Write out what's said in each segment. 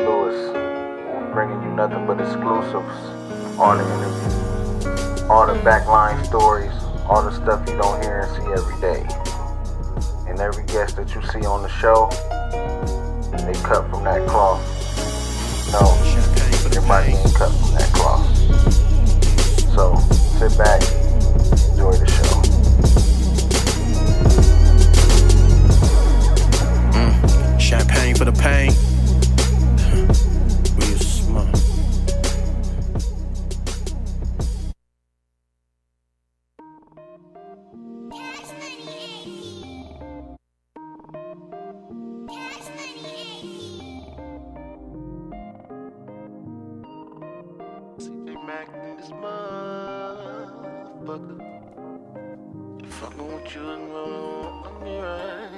Lewis, bringing you nothing but exclusives, all the interviews, all the backline stories, all the stuff you don't hear and see every day. And every guest that you see on the show, they cut from that cloth. No, everybody ain't cut from that cloth. So sit back, enjoy the show. Champagne for the pain. We used to smoke. CJ Mac in this motherfucker. Fucking with you and on me right.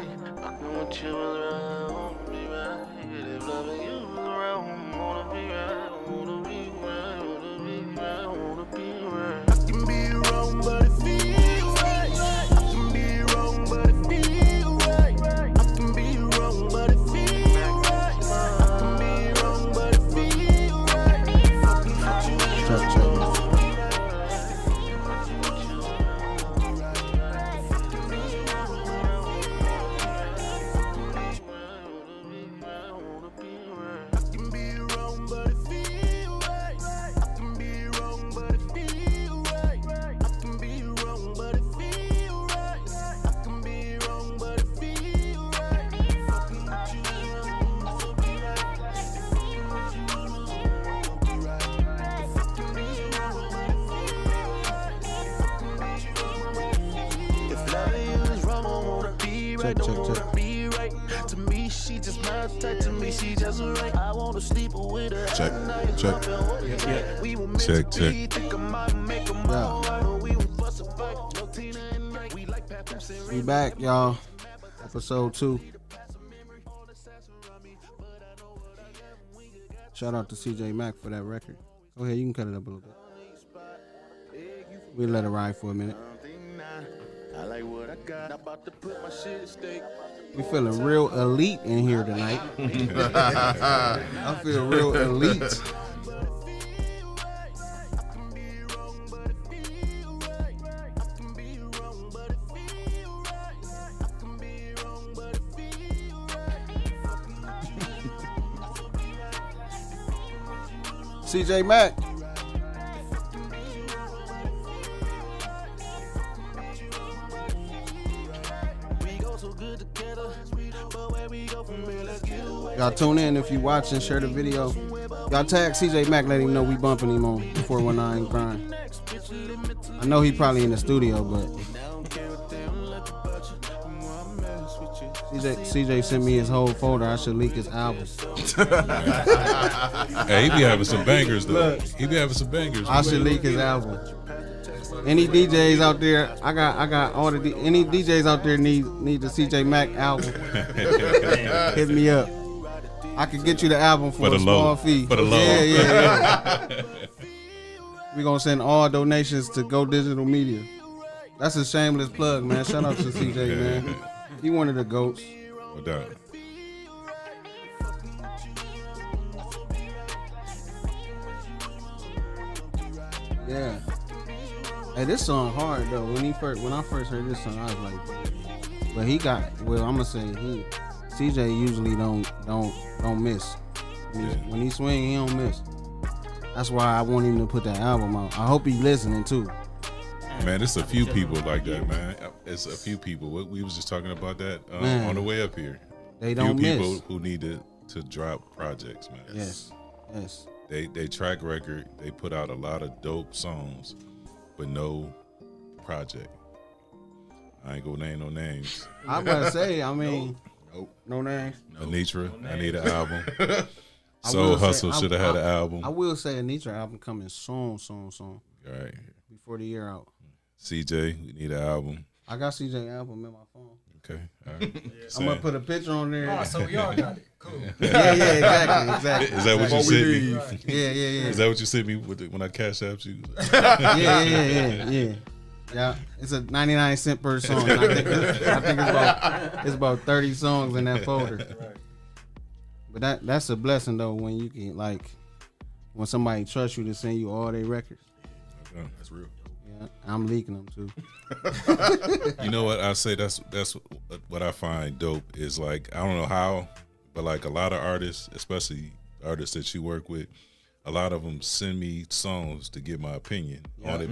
Fucking with you around me right. If loving you around, wanna be right, wanna be right, wanna be right, wanna be right. I can be wrong, but it feels right. I can be wrong, but it feels right. I can be wrong, but it feels right. I can be wrong, but it feels right. Fucking with you. Check. To me, she just my type. To me, she just right. I want to sleep with her. Check. We back, y'all. Episode 2. Shout out to CJ Mac for that record. Go ahead, you can cut it up a little bit. We'll let it ride for a minute. I like what I got. About to put my shit at stake. We feeling real elite in here tonight. I feel real elite. CJ Mac. Y'all tune in if you watching, share the video. Y'all tag CJ Mac, let him know we bumping him on 419 Grind. I know he probably in the studio, but CJ sent me his whole folder. I should leak his album. Hey, he be having some bangers though. He be having some bangers. I should leak his album. Any DJs out there? I got all the any DJs out there need the CJ Mac album. Hit me up. I could get you the album for a small fee. For the low. Yeah. We gonna send all donations to Go Digital Media. That's a shameless plug, man. Shout out to CJ, man. He one of the GOATs. No doubt. Yeah. Hey, this song hard though. When I first heard this song, I was like, but he got. Well, I'm gonna say CJ usually don't miss. When he swing, he don't miss. That's why I want him to put that album out. I hope he's listening too. Man, it's a few people like that, man. It's a few people. We was just talking about that on the way up here. They don't miss. Few people who need to drop projects, man. Yes. They track record. They put out a lot of dope songs, but no project. I ain't gonna name no names. I'm gonna say, I mean, no names. Anitra, I need an album. Soul Hustle should have had an album. I will say Anitra album coming soon. All right. Before the year out. CJ, we need an album. I got CJ album in my phone. Okay, all right. I'm gonna put a picture on there. Oh, so we all got it. Cool. Yeah, exactly. Is that what you sent me? Yeah. Is that what you sent me when I cash out you? Yeah. It's a 99-cent per song. I think it's about 30 songs in that folder. But that's a blessing though when you can like when somebody trusts you to send you all their records. Yeah, that's real. Yeah, I'm leaking them too. You know what I say? That's what I find dope is like I don't know how, but like a lot of artists, especially artists that you work with, a lot of them send me songs to get my opinion on it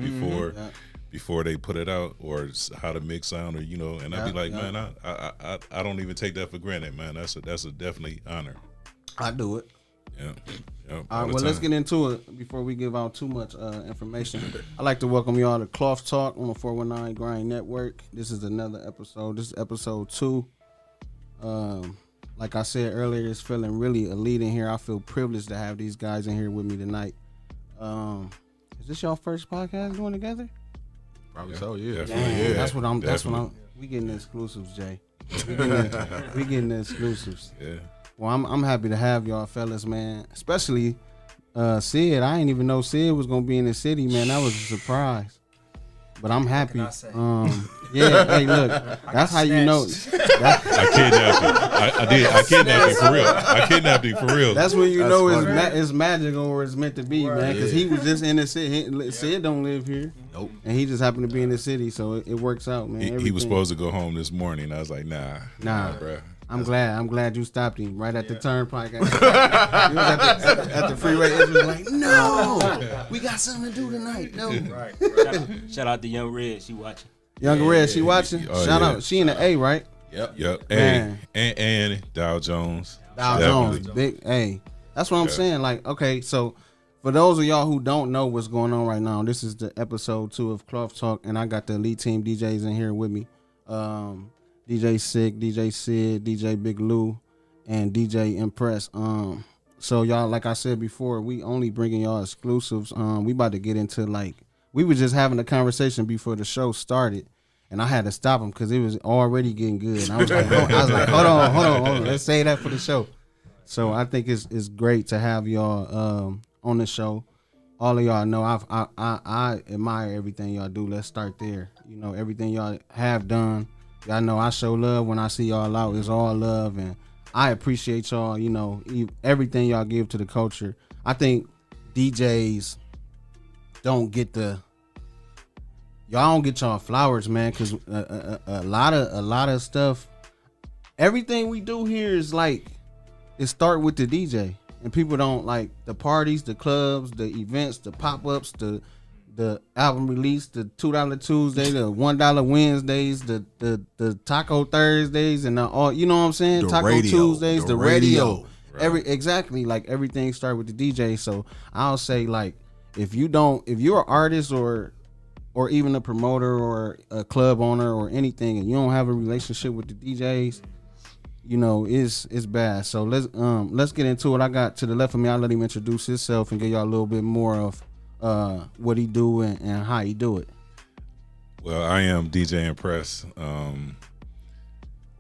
before they put it out or how the mix sound or and I be like, man, I don't even take that for granted, man. That's a definitely honor. I do it. Yeah. All right, well, let's get into it before we give out too much information. I'd like to welcome y'all to Cloth Talk on the 419 Grind Network. This is another episode. This is episode 2. Like I said earlier, it's feeling really elite in here. I feel privileged to have these guys in here with me tonight. Is this y'all first podcast doing together? Probably so, yeah. Yeah. That's what I'm. We getting the exclusives, Jay. We getting the exclusives. Yeah. Well, I'm happy to have y'all fellas, man. Especially Sid. I didn't even know Sid was gonna be in the city, man. That was a surprise. But I'm happy. Yeah, hey, look, that's how you know. I kidnapped you. I did. I kidnapped you for real. I kidnapped you for real. That's when you know it's magical or it's meant to be, man. Because he was just in the city. Sid don't live here. Nope. And he just happened to be in the city, so it works out, man. He was supposed to go home this morning. I was like, nah, bro. I'm glad you stopped him right at the turnpike. He was at the freeway. It was like, no, we got something to do tonight. No. Right. Shout out to Young Red. She watching. Young Red, she watching. Oh, Shout out. She in the A, right? Yep. Hey, and Dow Jones. Jones, big A. That's what I'm saying. Like, okay, so for those of y'all who don't know what's going on right now, this is the episode 2 of Cloth Talk, and I got the elite team DJs in here with me. DJ Sick, DJ Sid, DJ Big Lou, and DJ Impress. So y'all, like I said before, we only bringing y'all exclusives. We about to get into we were just having a conversation before the show started, and I had to stop him because it was already getting good. And I was like, hold on, let's say that for the show. So I think it's great to have y'all on the show. All of y'all know I admire everything y'all do. Let's start there. Everything y'all have done. Y'all know I show love when I see y'all out. It's all love, and I appreciate y'all. Everything y'all give to the culture. I think DJs don't get y'all don't get y'all flowers, man, because a lot of stuff. Everything we do here is it start with the DJ, and people don't like the parties, the clubs, the events, the pop-ups, the album release, the $2 Tuesday, the $1 Wednesdays, the Taco Thursdays, and all, you know what I'm saying? The Taco radio, Tuesdays, the radio. Right. Exactly, everything start with the DJ. So I'll say if you're an artist or even a promoter or a club owner or anything, and you don't have a relationship with the DJs, it's bad. So let's get into it. I got to the left of me. I'll let him introduce himself and give y'all a little bit more of what he do and how he do it. Well, I am DJ Impress.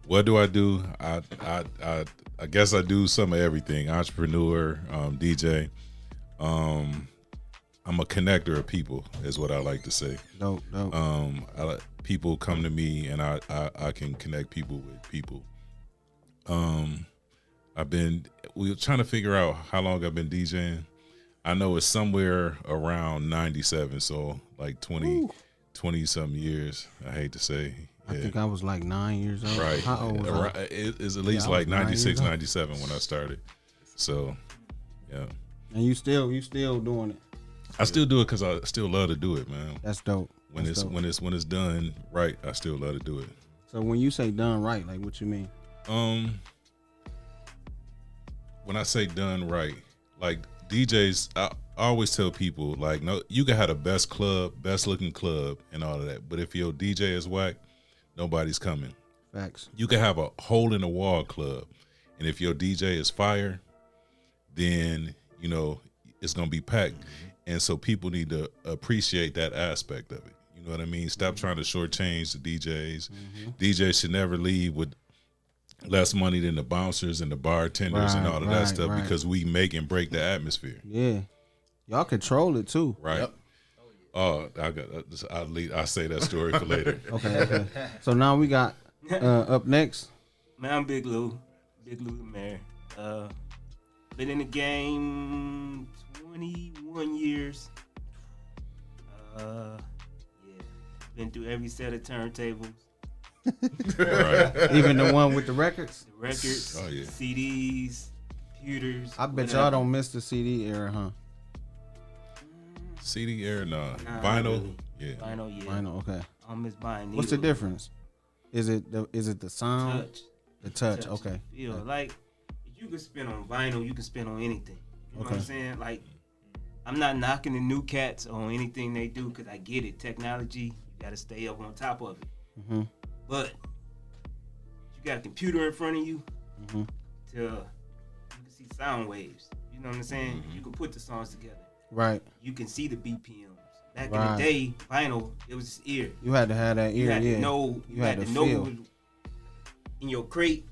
What do I do? I guess I do some of everything. Entrepreneur, DJ. I'm a connector of people, is what I like to say. Dope. People come to me, and I can connect people with people. We're trying to figure out how long I've been DJing. I know it's somewhere around 97, so 20 something years. I hate to say. I think I was 9 years old. Right. How old was I? It's at least 96, 97 when I started. So, yeah. And you still doing it? I still do it because I still love to do it, man. That's dope. When it's done right, I still love to do it. So when you say done right, what you mean? When I say done right, DJs, I always tell people no, you can have the best club, best looking club, and all of that, but if your DJ is whack, nobody's coming. Facts. You can have a hole in the wall club, and if your DJ is fire, then it's gonna be packed. And so people need to appreciate that aspect of it. You know what I mean? Stop trying to shortchange the DJs. DJs should never leave with less money than the bouncers and the bartenders and all of that stuff because we make and break the atmosphere. Yeah. Y'all control it too. Right. Yep. Oh, I'll say that story for later. Okay. So now we got up next. Man, I'm Big Lou the mayor. Been in the game 21 years. Yeah. Been through every set of turntables. Right. Even the one with the records. The records, Oh, yeah. CDs, computers. I bet whatever. y'all don't miss the CD era, huh? CD era, nah. Nah, Vinyl, really. yeah. Vinyl, yeah. Vinyl, okay. I don't miss buying What's the neither. difference? Is it the sound? Touch. The touch, okay. Feel like if you can spin on vinyl, you can spin on anything. You know what I'm Okay. saying? Like, I'm not knocking the new cats on anything they do because I get it. Technology, you got to stay up on top of it. Mm-hmm. But you got a computer in front of you Mm-hmm. to you can see sound waves. You know what I'm saying? You can put the songs together. Right. You can see the BPMs. Back Right. in the day, vinyl, it was just ear. You had to have that ear, You had yeah. to know. You had to know in your crate.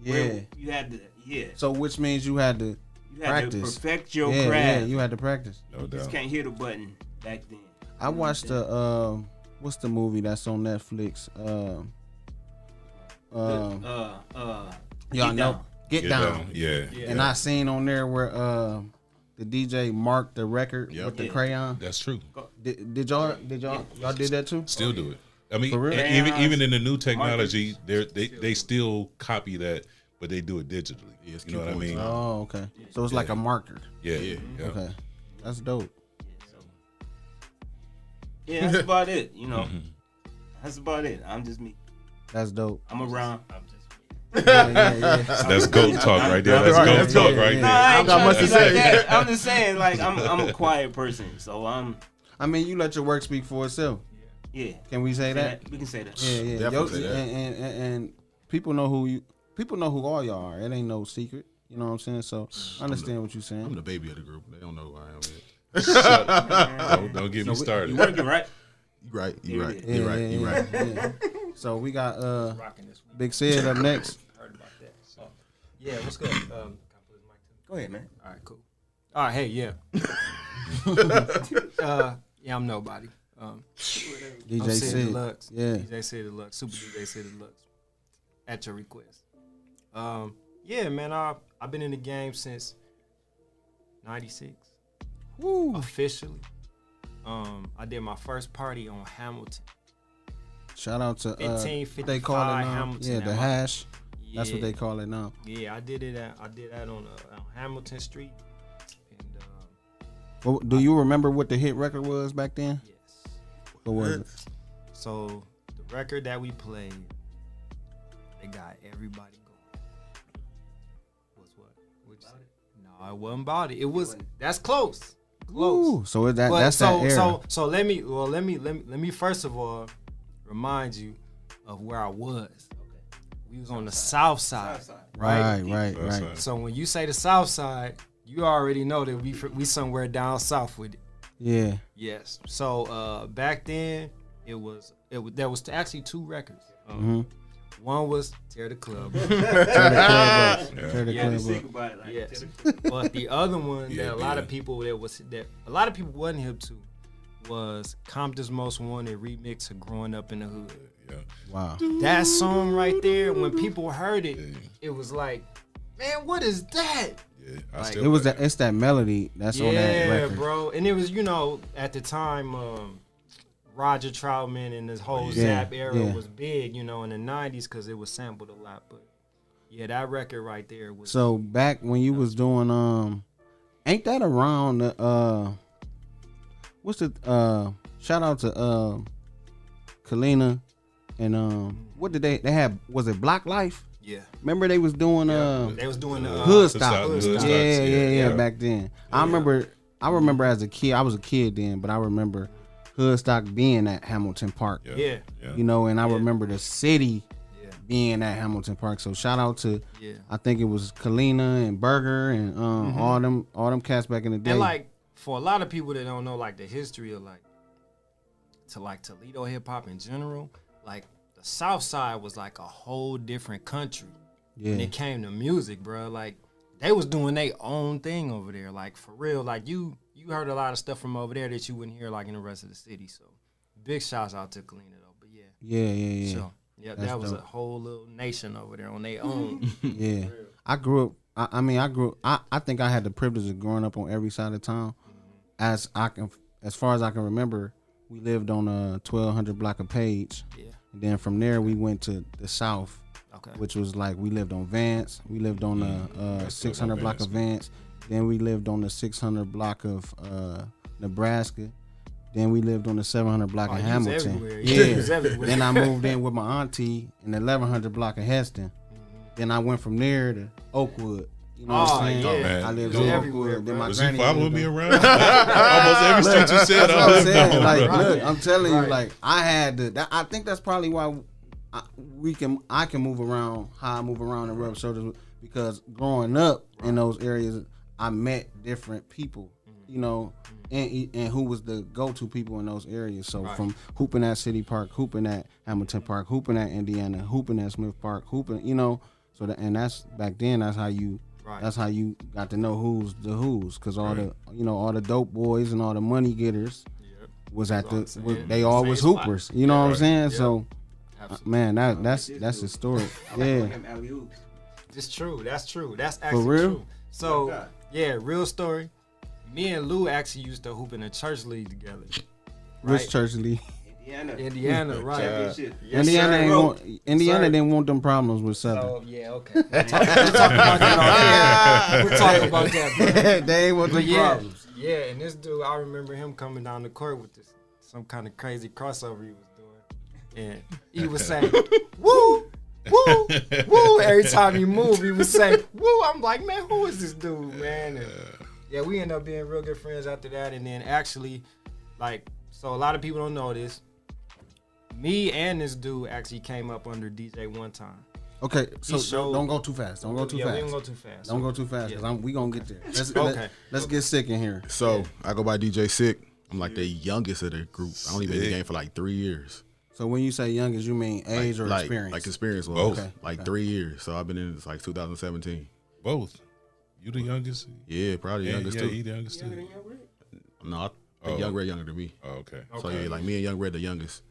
Yeah. Where you had to. Yeah. So which means you had to You had practice. to perfect your yeah, craft. yeah, you had to practice. No You just doubt. can't hit a button back then. I watched the what's the movie that's on Netflix? Y'all Get know Down. Get Down. Yeah. And I seen on there where the DJ marked the record Yep. with the Yeah. crayon. That's true. Did y'all did that too? Still do it. I mean, For real? even in the new technology, they still copy that, but they do it digitally. it's You know what I mean? Oh, okay. So it's like a marker. Yeah. Yeah. Okay, that's dope. Yeah, that's about it. You know, Mm-hmm. that's about it. I'm just me. That's dope. I'm around. Yeah. That's goat talk right there. That's Right, goat that's talk good. right Nah, there. I ain't got trying much to to be like say. that. I'm just saying, like, I'm a quiet person, so I'm. I mean, you let your work speak for itself. Yeah. Can we say that? We can say that. Yeah, yeah. Definitely say that. And people know who all y'all are. It ain't no secret. You know what I'm saying? So I understand what you're I'm saying. the baby of the group. They don't know who I am yet. Don't get me You started. working, right? You right. You Here right. it Yeah, You right. You yeah, right. yeah. So we got Rocking this week. Big Sid up next. Heard about that. So, yeah, what's good? Can I put his mic to? Go ahead, man. All right, cool. All right, hey, yeah. Yeah, I'm nobody. I'm DJ Sid Sid. Deluxe. Yeah. DJ Sid Deluxe. Super DJ Sid Deluxe. At your request. Yeah, man, I've been in the game since 96. Woo. Officially. I did my first party on Hamilton. Shout out to what 1555 they call it now. Hamilton. Yeah, the At my- hash. That's what Yeah. they call it now. Yeah, I did that on Hamilton Street. And Well, do you remember what the hit record was back then? yes. What was it? So the record that we played, they got everybody going. Was what? What'd you say? No, it wasn't about it. It was that's close. Close. Ooh, so that's But that so era. so let me first of all remind you of where I was. We was on the south side. Right. So when you say the south side, you already know that we somewhere down south with it. Yeah. Yes. So back then there was actually two records. One was Tear the Club. Tear the club up. Yeah. Tear the Yeah, club up. About it, like, Yes. But the other one Yeah, that a lot yeah. of people wasn't hip to was Compton's Most Wanted remix of Growing Up in the Hood. Yeah. Wow. That song right there, when people heard it, it was like, man, what is that? Yeah. I Like, still It was play it's that melody that's on that Yeah, record. bro. And it was, at the time, Roger Troutman and this whole Yeah, Zap era yeah. was big, in the 90s because it was sampled a lot. But yeah, that record right there was. So back when you was doing ain't that around the what's the shout out to Kalina and what did they have, was it Block Life? yeah. Remember they was doing They was doing the Hood Stop, Stop. Hood Stop. Stops, Yeah, back then. I remember as a kid, I was a kid then, but I remember Hood Stock being at Hamilton Park. Yeah. And I remember the city Yeah. being at Hamilton Park. So shout out to Yeah. I think it was Kalina and Burger and all them cats back in the day. And like for a lot of people that don't know like the history of Toledo hip hop in general, like the South Side was like a whole different country when yeah. it came to music, bro. Like they was doing their own thing over there, like for real. Like you heard a lot of stuff from over there that you wouldn't hear like in the rest of the city. So big shouts out to Kalina though. But yeah, Yeah. sure. Yeah, That's that was dope. a whole little nation over there on their own. Yeah. I grew up I mean, I grew. I think I had the privilege of growing up on every side of town. As far as I can remember, we lived on 1200 block of Page. Yeah. And then from there we went to the south, Okay. which was like we lived on Vance. We lived on the 600 block of Vance. Then we lived on the 600 block of Nebraska. Then we lived on the 700 block of Hamilton. He was everywhere. Then I moved in with my auntie in the 1100 block of Heston. Then I went from there to Oakwood. You know what I'm saying? Yeah. Oh, man. I lived Dude, in everywhere, Oakwood. Then bro. my Was he granny following lived me on- around? Almost every street you said, That's I what I'm lived saying. on. Like, bro. look, I'm telling Right. you, like, I had to. I think that's probably why I can move around how I move around and rub shoulders with, because growing up in those areas, I met different people, you know, and who was the go-to people in those areas. So from hooping at City Park, hooping at Hamilton Park, hooping at Indiana, hooping at Smith Park, hooping, you know. So and that's back then. That's how you. Right. That's how you got to know who's the who's, because all the all the dope boys and all the money getters was at they all was hoopers. You know what I'm saying? So, man, that's historic. Yeah, It's true. That's true. That's actually real? true. So, yeah, real story. Me and Lou actually used to hoop in a church league together. Rich Church League. Indiana, right? Yes, Indiana sir. ain't Bro, want, Indiana sir. didn't want them problems with Southern. So, yeah, okay. We'll talk about that on here. We'll talk about that, bro. They ain't want them But yeah, problems. yeah, and this dude, I remember him coming down the court with some kind of crazy crossover he was doing, and he was saying, "Woo, woo, woo!" Every time he moved, he was saying, "Woo!" I'm like, man, who is this dude, man? And yeah, we ended up being real good friends after that, and then actually, like, so a lot of people don't know this. Me and this dude actually came up under DJ one time. Okay, so showed- don't go too fast. Don't go too Yeah, fast. we don't go too fast. Don't go too fast, Yeah. because we gonna get there. Okay. Let's get sick in here. So I go by DJ Sick. I'm like the youngest of the group. I only been in the game for like 3 years. So when you say youngest, you mean age or like, experience? Like experience was Both. like 3 years. So I've been in this like 2017. Both. You the youngest? Yeah, probably the youngest yeah, too. he the youngest too. No, I think Young Red younger than me. Oh, okay. So yeah, like me and Young Red the youngest.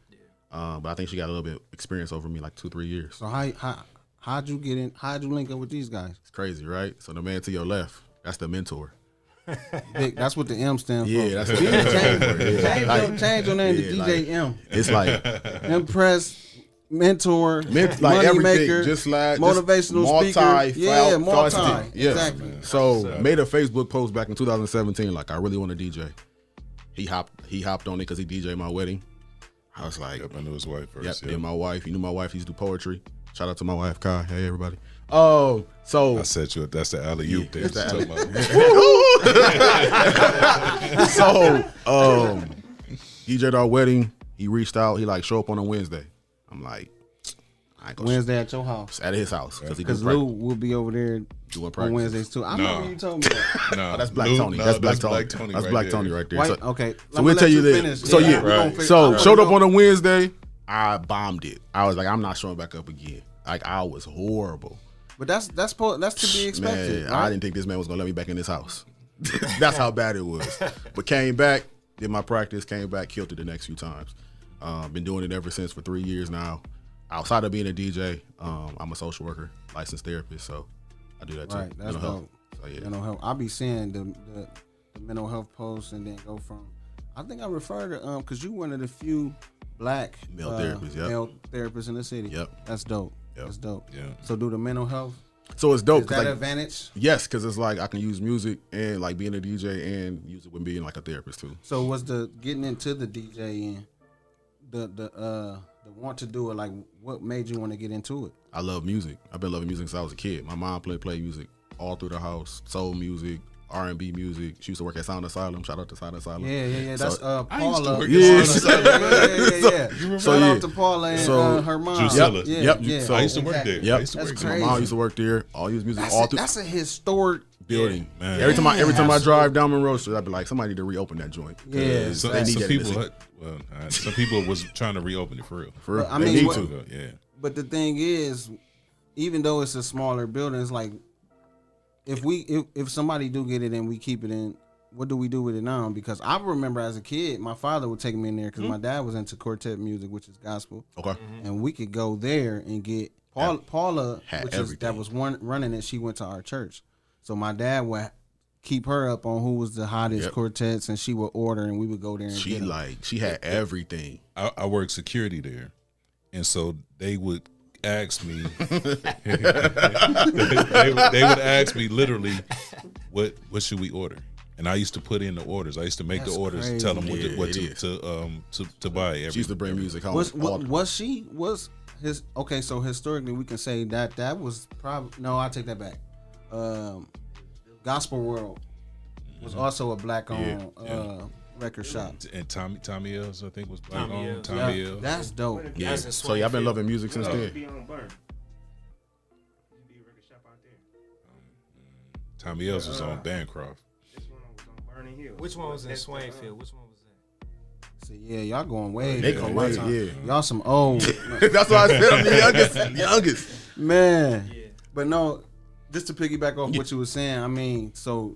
But I think she got a little bit experience over me, like 2-3 years. So how'd you get in? How'd you link up with these guys? It's crazy, right? So the man to your left, that's the mentor. Big, that's what the M stands for. Yeah, that's what the Change your name to Yeah, DJ M. It's like Impress, mentor, like money everything, maker, just like motivational multi, speaker. Yeah, multi. Yeah. Exactly. So made a Facebook post back in 2017, like I really want to DJ. He hopped on it because he DJed my wedding. I was like, Yep, I knew his wife first. yep. Yep. Then my wife, you knew my wife used to do poetry. Shout out to my wife, Kai. Hey everybody. Oh, so I set you up. That's the alley oop there. That's the Talking about- so DJ'd our wedding. He reached out. He like show up on a Wednesday. I'm like, I ain't gonna Wednesday at your house. at his house because he Because does Lou will be over there doing on practice. Wednesdays too. I No. remember you told me that. No, That's Black Lou- Tony. no, That's Black Tony. Black Tony. That's right Black there. Tony right there. White, So, okay. so we'll tell you this. Finish. So yeah, we gonna figure- so I showed up know. on a Wednesday. I bombed it. I was like, I'm not showing back up again. Like I was horrible. But that's to be expected. Man, right? I didn't think this man was gonna let me back in this house. That's how bad it was. But came back, did my practice, came back, killed it the next few times. Been doing it ever since for 3 years now. Outside of being a DJ, I'm a social worker, licensed therapist, so I do that too. Right, that's Mental health. dope. So yeah. Mental health. I'll be seeing the mental health posts and then go from. I think I refer to because you one of the few black Male therapists, yep. male therapists in the city. Yep. That's dope. Yep. That's dope. Yeah. So do the mental health. So it's dope. Is 'cause, that like, advantage? yes, because it's like I can use music and like being a DJ and use it when being like a therapist too. So was the getting into the DJing, the want to do it, like what made you want to get into it? I love music. I've been loving music since I was a kid. My mom played music all through the house, soul music, R&B music. She used to work at Sound Asylum. Shout out to Sound Asylum. Yeah. So- That's I used to Paula. work Yeah. at Sound Asylum. Yeah. So, Shout yeah. out to Paula and So, her mom. Drusilla. Yeah. So I used to work exactly. there. Yep. I used to That's work My there. crazy. mom used to work there. All use music That's all a, through that's a historic building. Man. Every time I Yes. drive down Monroe Street, I'd be like, somebody need to reopen that joint. 'Cause Yeah, Some, they need some that people, in the city. some people was trying to reopen it for real. For real. But, I They mean, need what- to. Yeah. But the thing is, even though it's a smaller building, it's like if somebody do get it and we keep it in, what do we do with it now? Because I remember as a kid, my father would take me in there because my dad was into quartet music, which is gospel, Okay. and we could go there and get Paula, Had which is everything. that was running it. She went to our church, So my dad would keep her up on who was the hottest Yep. quartets, and she would order, and we would go there and She get 'em. she had everything. I worked security there, and so they would ask me. they would ask me literally, what should we order? And I used to put in the orders. I used to make That's the orders, crazy. tell them Yeah, what it is. to buy. She used to bring music home. Was his okay? So historically, we can say that was probably no. I take that back. Gospel World was also a black owned record shop. And Tommy L's, I think, was black Tommy on L's. Tommy L's. That's dope. Yeah. That's in So y'all been Swainfield. loving music since then. Be on Burn. Be a record shop out there. Tommy L's was on Bancroft. This one was on Burning Hill. Which one was in That's, Swainfield? Which one was that? So yeah, y'all going way. They back go on way, my time. yeah. Y'all some old That's why I said I'm the youngest. man. Yeah. But no, just to piggyback off what you were saying, I mean, so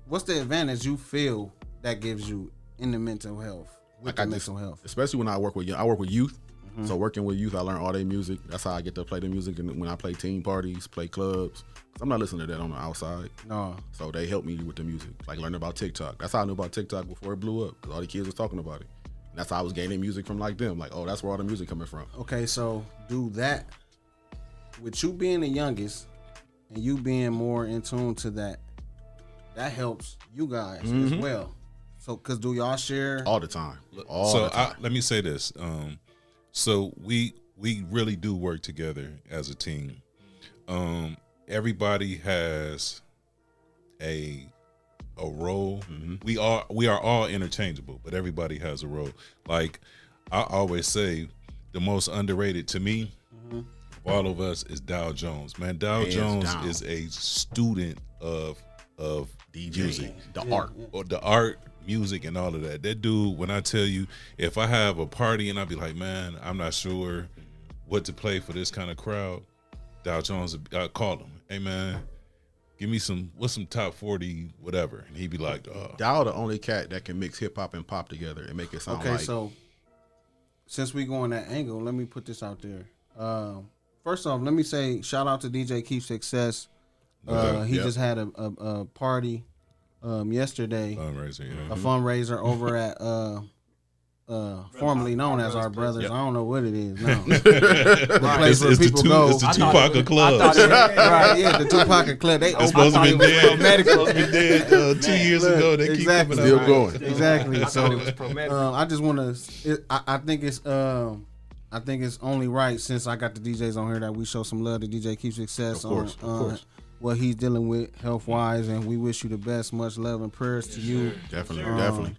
what's the advantage you feel that gives you in the mental health? With the mental health. Especially when I work with youth. So working with youth, I learn all their music. That's how I get to play the music. And when I play team parties, play clubs, 'cause I'm not listening to that on the outside. No. So they help me with the music, like learning about TikTok. That's how I knew about TikTok before it blew up, because all the kids was talking about it. And that's how I was gaining music from like them. Like, oh, that's where all the music coming from. Okay, so do that with you being the youngest and you being more in tune to that. That helps you guys as well. So, cause do y'all share? All the time. All So the time. let me say this. So we really do work together as a team. Everybody has a role. We are all interchangeable, but everybody has a role. Like I always say, the most underrated to me of all of us is Dow Jones. Man, Dow Hands Jones down. is a student of DJ, music. the art. Or the art, music, and all of that. That dude, when I tell you, if I have a party and I be like, man, I'm not sure what to play for this kind of crowd, Dow Jones, I call him, hey man, give me what's some top 40 whatever, and he'd be like, Dow the only cat that can mix hip hop and pop together and make it sound Okay, like. so since we go on that angle, let me put this out there. First off, let me say shout out to DJ Keep Success. He just had a party yesterday, fundraiser, yeah. a fundraiser over at formerly known as Our Brothers. Yep. I don't know what it is now. The place where It's people the go. Tupac Club. Right, yeah, the Tupac Club. They It's supposed to be dead. medical. It's dead 2 years ago. They Exactly. keep Still coming out. going. Exactly. I thought it was So pro medical. I just want to. I think it's only right, since I got the DJs on here, that we show some love to DJ Keep Success Of course, on of course. what he's dealing with health wise, and we wish you the best. Much love and prayers to you. Definitely.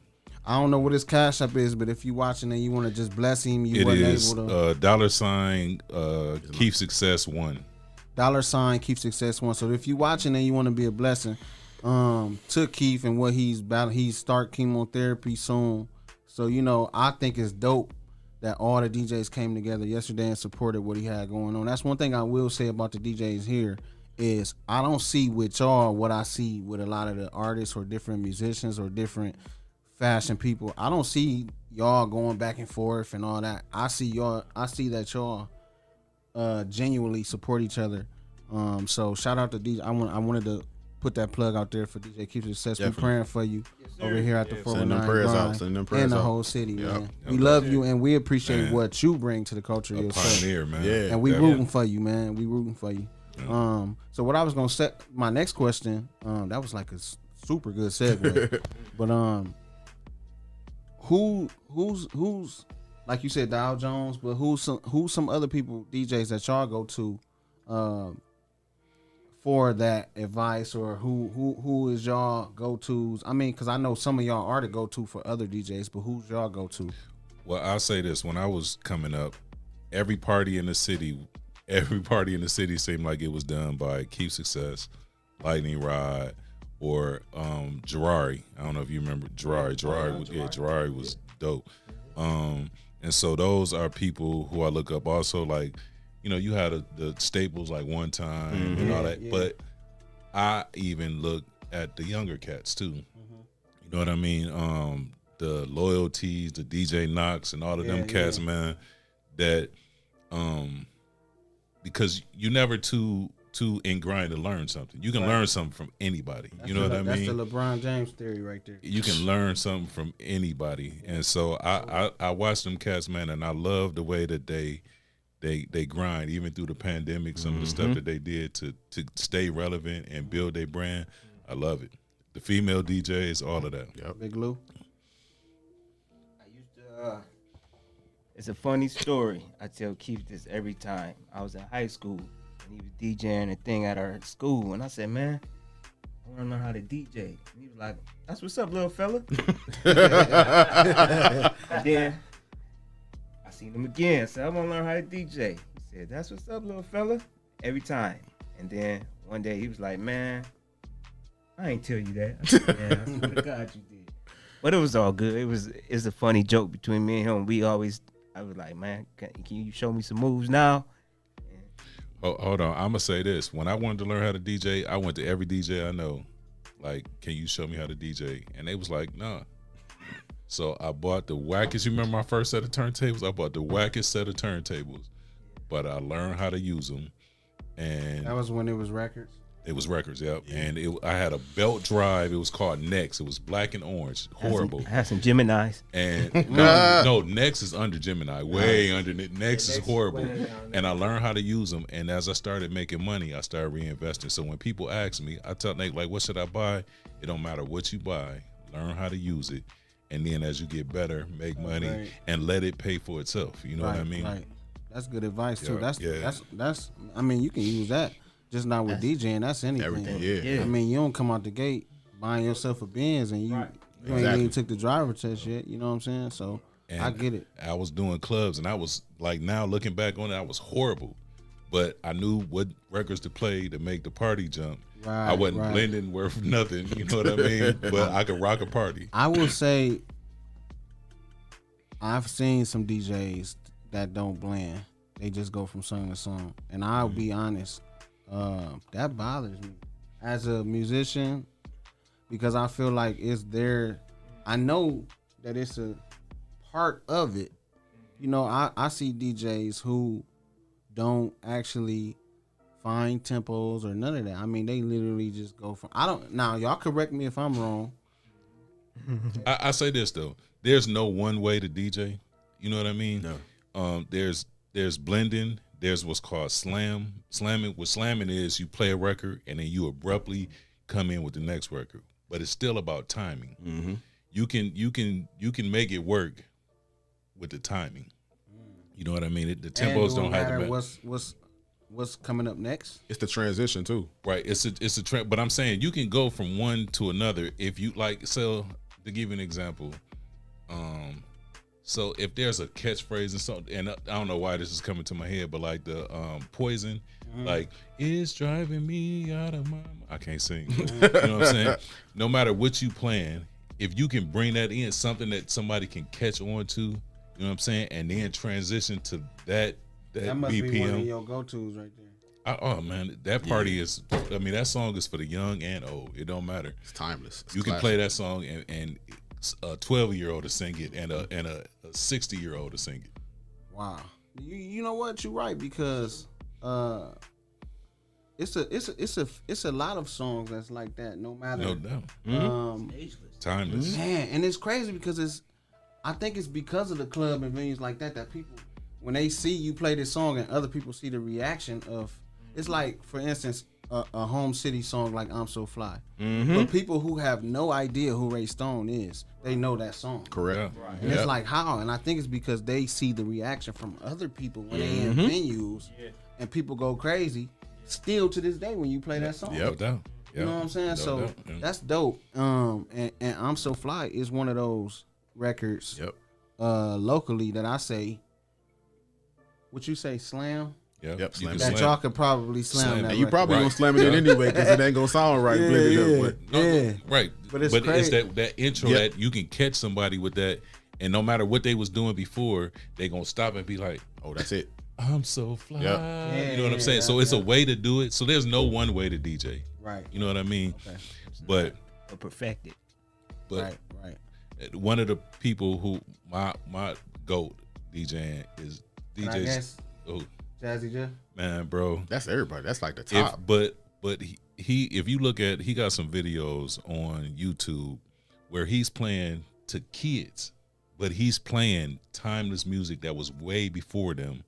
I don't know what his cash app is, but if you watching and you want to just bless him, you It wasn't is able to. $ Keep Success 1. $ Keep Success 1. So if you watching and you want to be a blessing to Keith and what he's about, he start chemotherapy soon. So I think it's dope that all the DJs came together yesterday and supported what he had going on. That's one thing I will say about the DJs here is I don't see with y'all what I see with a lot of the artists or different musicians or different fashion people. I don't see y'all going back and forth and all that. I see that y'all genuinely support each other. So shout out to DJ. I wanted to put that plug out there for DJ Keep Success. We're praying for you over here at the 419 Send them prayers out. grind Send them prayers and the out. whole city, man. Yep. We love you and we appreciate Man. what you bring to the culture A yourself. pioneer, man. Yeah. And we definitely. rooting for you, man. We rooting for you. So what I was gonna set my next question, that was like a super good segue. But who's like you said, Dow Jones, but who's some other people, DJs that y'all go to for that advice, or who is y'all go-tos? I mean, because I know some of y'all are the go-to for other DJs, but who's y'all go-to? Well, I'll say this. When I was coming up, every party in the city seemed like it was done by Keep Success, Lightning Rod, or Gerari. I don't know if you remember Gerari. Gerari was dope. And so those are people who I look up. Also, like, you had the staples like One Time and all that. Yeah. But I even look at the younger cats too. You know what I mean? The Loyalties, the DJ Knox, and all of them cats, man. That because you're never too too in grind to learn something. You can learn something from anybody. You know what I That's mean? the LeBron James theory right there. You can learn something from anybody. And so I watch them cats, man, and I love the way that they grind, even through the pandemic, some of the stuff that they did to stay relevant and build their brand. I love it. The female DJs, all of that. Yep. Big Lou. I used to. It's a funny story. I tell Keith this every time. I was in high school and he was DJing a thing at our school, and I said, "Man, I want to learn how to DJ." And he was like, "That's what's up, little fella." And then I seen him again. I said, "I want to learn how to DJ." He said, "That's what's up, little fella." Every time. And then one day he was like, "Man, I ain't tell you that." I said, "Man, I swear to God you did." But it was all good. It's a funny joke between me and him. I was like, "Man, can you show me some moves now?" Oh, hold on. I'm going to say this. When I wanted to learn how to DJ, I went to every DJ I know. Like, can you show me how to DJ? And they was like, nah. So I bought the wackest. You remember my first set of turntables? I bought the wackest set of turntables. But I learned how to use them. And That was when it was records. it was records, yep. And I had a belt drive. It was called Nex. It was black and orange. Horrible. I had some Geminis. And no, Nex is under Gemini, way under it. Nex is horrible. And I learned how to use them. And as I started making money, I started reinvesting. So when people ask me, I tell Nate, like, what should I buy? It don't matter what you buy. Learn how to use it. And then as you get better, make money Right. and let it pay for itself. You know what I mean? Right. That's good advice too. Yeah, That's. I mean, you can use that. Just not with DJing. That's anything. Everything, yeah. I mean, you don't come out the gate buying yourself a Benz and you ain't even took the driver test yet. You know what I'm saying? So And I get it. I was doing clubs, and I was like, now looking back on it, I was horrible. But I knew what records to play to make the party jump. Right, I wasn't right. blending worth nothing, you know what I mean? But I could rock a party. I will say, I've seen some DJs that don't blend. They just go from song to song, and I'll be honest, that bothers me as a musician because I feel like it's there. I know that it's a part of it. You know, I see DJs who don't actually find tempos or none of that. I mean, they literally just go from. Now y'all correct me if I'm wrong. I say this though, there's no one way to DJ. You know what I mean? No. There's blending. There's what's called slam. What slamming is, you play a record and then you abruptly come in with the next record. But it's still about timing. Mm-hmm. You can make it work with the timing. You know what I mean? The tempos don't have to matter what's coming up next. It's the transition too. Right. It's a trend. But I'm saying you can go from one to another if you like. So to give you an example, so if there's a catchphrase and something, and I don't know why this is coming to my head, but like the Poison, like it's driving me out of my mind. I can't sing. You know what I'm saying? No matter what you plan, if you can bring that in, something that somebody can catch on to, you know what I'm saying, and then transition to that That must BPM. be one of your go-tos right there. Oh man, that party is. I mean, that song is for the young and old. It don't matter. It's timeless. It's You can classic. play that song and a 12-year-old to sing it and a 60-year-old to sing it. Wow. You know what? You're right because it's a lot of songs that's like that. No matter. No doubt. Timeless. Man, and it's crazy because I think it's because of the club and venues like that people, when they see you play this song and other people see the reaction of, it's like, for instance, a home city song like I'm So Fly. But people who have no idea who Ray Stone is, they know that song. Correct. Yeah. And it's like, how? And I think it's because they see the reaction from other people when they in venues and people go crazy. Still to this day when you play that song. No doubt. You know what I'm saying? No So doubt. Yeah. that's dope. And I'm So Fly is one of those records locally that I say, would you say slam? Yep. Yep, You slam can it. That y'all could probably slam that And you record. probably gonna slam it in anyway because it ain't gonna sound right. Yeah, blended yeah. up, but No, right. But it's it's crazy. that intro Yep. that you can catch somebody with that, and no matter what they was doing before, they gonna stop and be like, oh, that's it. I'm so fly. Yep. You know what I'm saying? So it's a way to do it. So there's no one way to DJ. Right. You know what I mean? Okay. But Or perfected. Right. one of the people who my GOAT DJing is And I DJs. guess Oh, Jazzy Jeff. Man, bro. That's everybody. That's like the top. But he if you look at, he got some videos on YouTube where he's playing to kids, but he's playing timeless music that was way before them,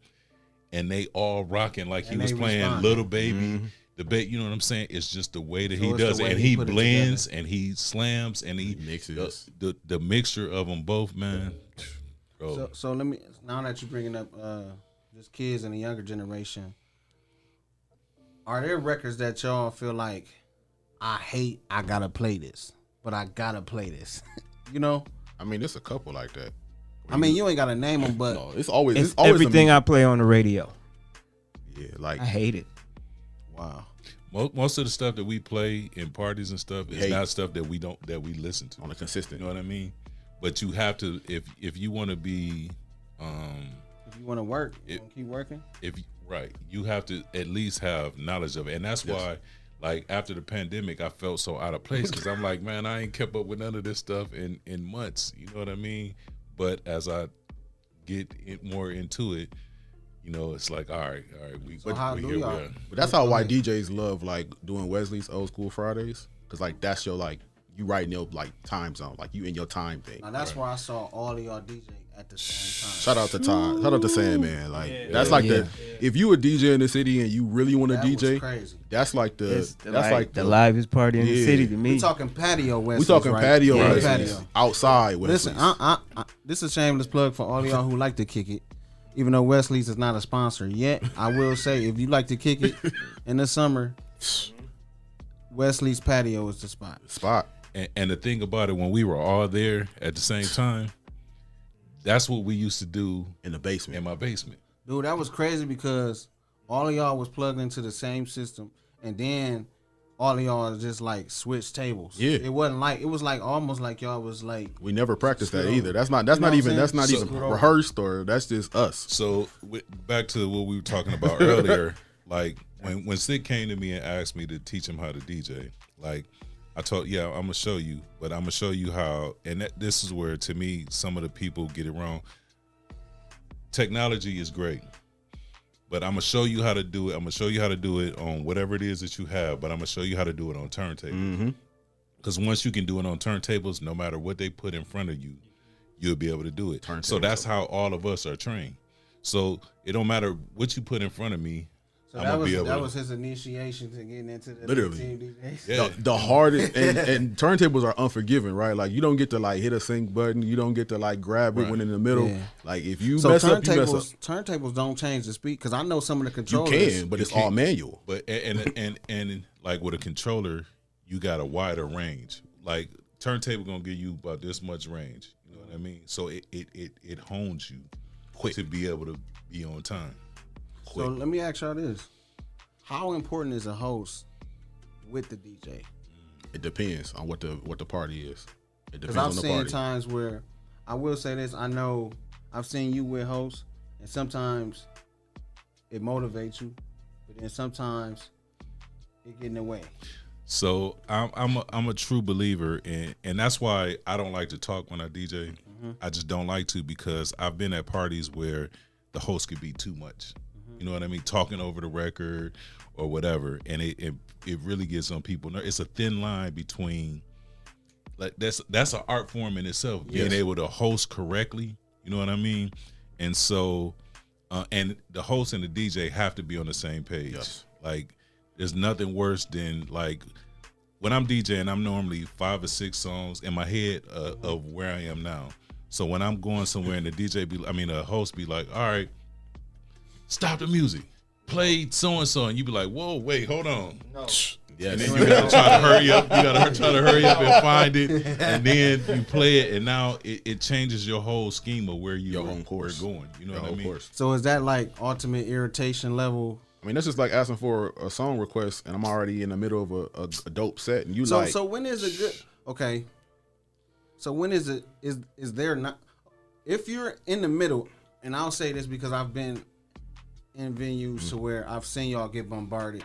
and they all rocking like he was playing responded. Little Baby. The you know what I'm saying? It's just the way that So he it's the does it, way and he he put it blends and he slams and he mixes. the mixture of them both, man. Bro. So let me, now that you're bringing up just kids and the younger generation, are there records that y'all feel like I gotta play this, but I gotta play this? You know? I mean, there's a couple like that. I mean, you ain't gotta name them, but No, it's always It's always everything I play on the radio. Yeah, like I hate it. wow. Most of the stuff that we play in parties and stuff is Hate. not stuff that we listen to on a consistent. You know what I mean? But you have to, if you want to be, If you want to work, you wanna keep working. right, you have to at least have knowledge of it, and that's why, like after the pandemic, I felt so out of place because I'm like, man, I ain't kept up with none of this stuff in months. You know what I mean? But as I get more into it, you know, it's like, all right, we how we do here. We y'all- are. But that's how why DJs love like doing Wesley's Old School Fridays, because like that's your like you right in your like time zone, like you in your time thing. Now that's where I saw all of y'all DJ at the same time. Shout out to Todd. Shout out to Sandman. Like that's Yeah. like the if you a DJ in the city and you really want to That was DJ, crazy. that's like the It's that's like the livest party in the Yeah. city to me. We talking patio Wesley's, we talking right? patio Yeah, Wesley's, patio. outside Wesley's. Listen, this is a shameless plug for all y'all who like to kick it. Even though Wesley's is not a sponsor yet, I will say if you like to kick it in the summer, Wesley's patio is the spot. And the thing about it, when we were all there at the same time, that's what we used to do in the basement. in my basement. Dude, that was crazy because all of y'all was plugged into the same system, and then all of y'all just like switched tables. Yeah. It wasn't like, it was like almost like y'all was like, We never practiced that Screw either. over. That's not You know what I'm even saying? rehearsed, or that's just us. So back to what we were talking about earlier, like when Sid came to me and asked me to teach him how to DJ, like I told, yeah, I'm gonna show you, but I'm gonna show you how. And this is where, to me, some of the people get it wrong. Technology is great, but I'm gonna show you how to do it. I'm gonna show you how to do it on whatever it is that you have, but I'm gonna show you how to do it on turntables. Because once you can do it on turntables, no matter what they put in front of you, you'll be able to do it. So that's how all of us are trained. So it don't matter what you put in front of me. so I'm that gonna was be able that to. was his initiation to getting into the Literally. team DJs. Yeah. The hardest and turntables are unforgiving, right? Like you don't get to like hit a sync button, you don't get to like grab it Right. when in the middle. Yeah. Like if you So mess up, you mess up. turntables don't change the speed because I know some of the You controllers. can, but You it's all can't. manual. But and like with a controller, you got a wider range. Like turntable gonna give you about this much range. You know what I mean? So it hones you quick to be able to be on time. So let me ask y'all this: how important is a host with the DJ? It depends on what the party is. It Because depends I've on the seen party. times where I will say this: I know I've seen you with hosts, and sometimes it motivates you, but then sometimes it get in the way. So I'm a true believer and that's why I don't like to talk when I DJ. I just don't like to because I've been at parties where the host could be too much. You know what I mean? Talking over the record or whatever, and it really gets on people. It's a thin line between like that's an art form in itself. Being able to host correctly. You know what I mean? And so and the host and the DJ have to be on the same page. Yes. Like there's nothing worse than like when I'm DJing, I'm normally 5 or 6 songs in my head of where I am now. So when I'm going somewhere and the host be like, all right, stop the music, play so and so, and you be like, whoa, wait, hold on. Yes. And then you gotta try to hurry up. You gotta try to hurry up and find it, and then you play it, and now it changes your whole scheme of where you Your are own course. going. You know Your what I whole mean? course. So is that like ultimate irritation level? I mean, that's just like asking for a song request, and I'm already in the middle of a dope set, and you So like. so when is it good? Okay. So when is it is there not? If you're in the middle, and I'll say this because I've been in venues to where I've seen y'all get bombarded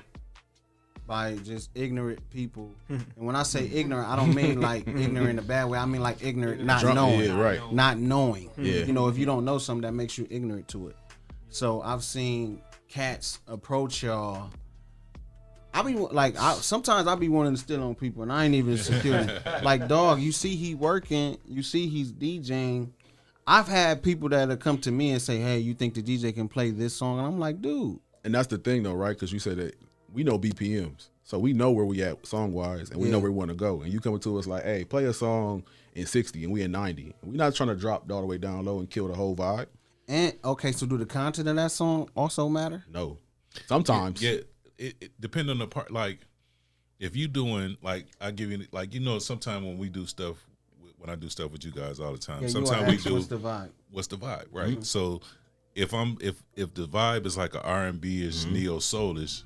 by just ignorant people. And when I say ignorant, I don't mean like ignorant in a bad way. I mean like ignorant, not Drunk, knowing. yeah, right. Not knowing. Yeah. You know, if you don't know something, that makes you ignorant to it. So I've seen cats approach y'all. I be like, sometimes I be wanting to steal on people, and I ain't even secure. Like, dog, you see he working, you see he's DJing. I've had people that come to me and say, "Hey, you think the DJ can play this song?" And I'm like, dude. And that's the thing, though, right? Because you said that we know BPMs, so we know where we at song wise, and we know where we want to go. And you coming to us like, "Hey, play a song in 60, and we in 90." We're not trying to drop all the way down low and kill the whole vibe. And okay, so do the content of that song also matter? No, sometimes. Yeah. It depends on the part. Like, if you doing, like, I give you, like, sometimes when we do stuff, when I do stuff with you guys all the time, sometimes we do. What's the vibe? What's the vibe, right? So, if the vibe is like a R&B-ish, neo soulish,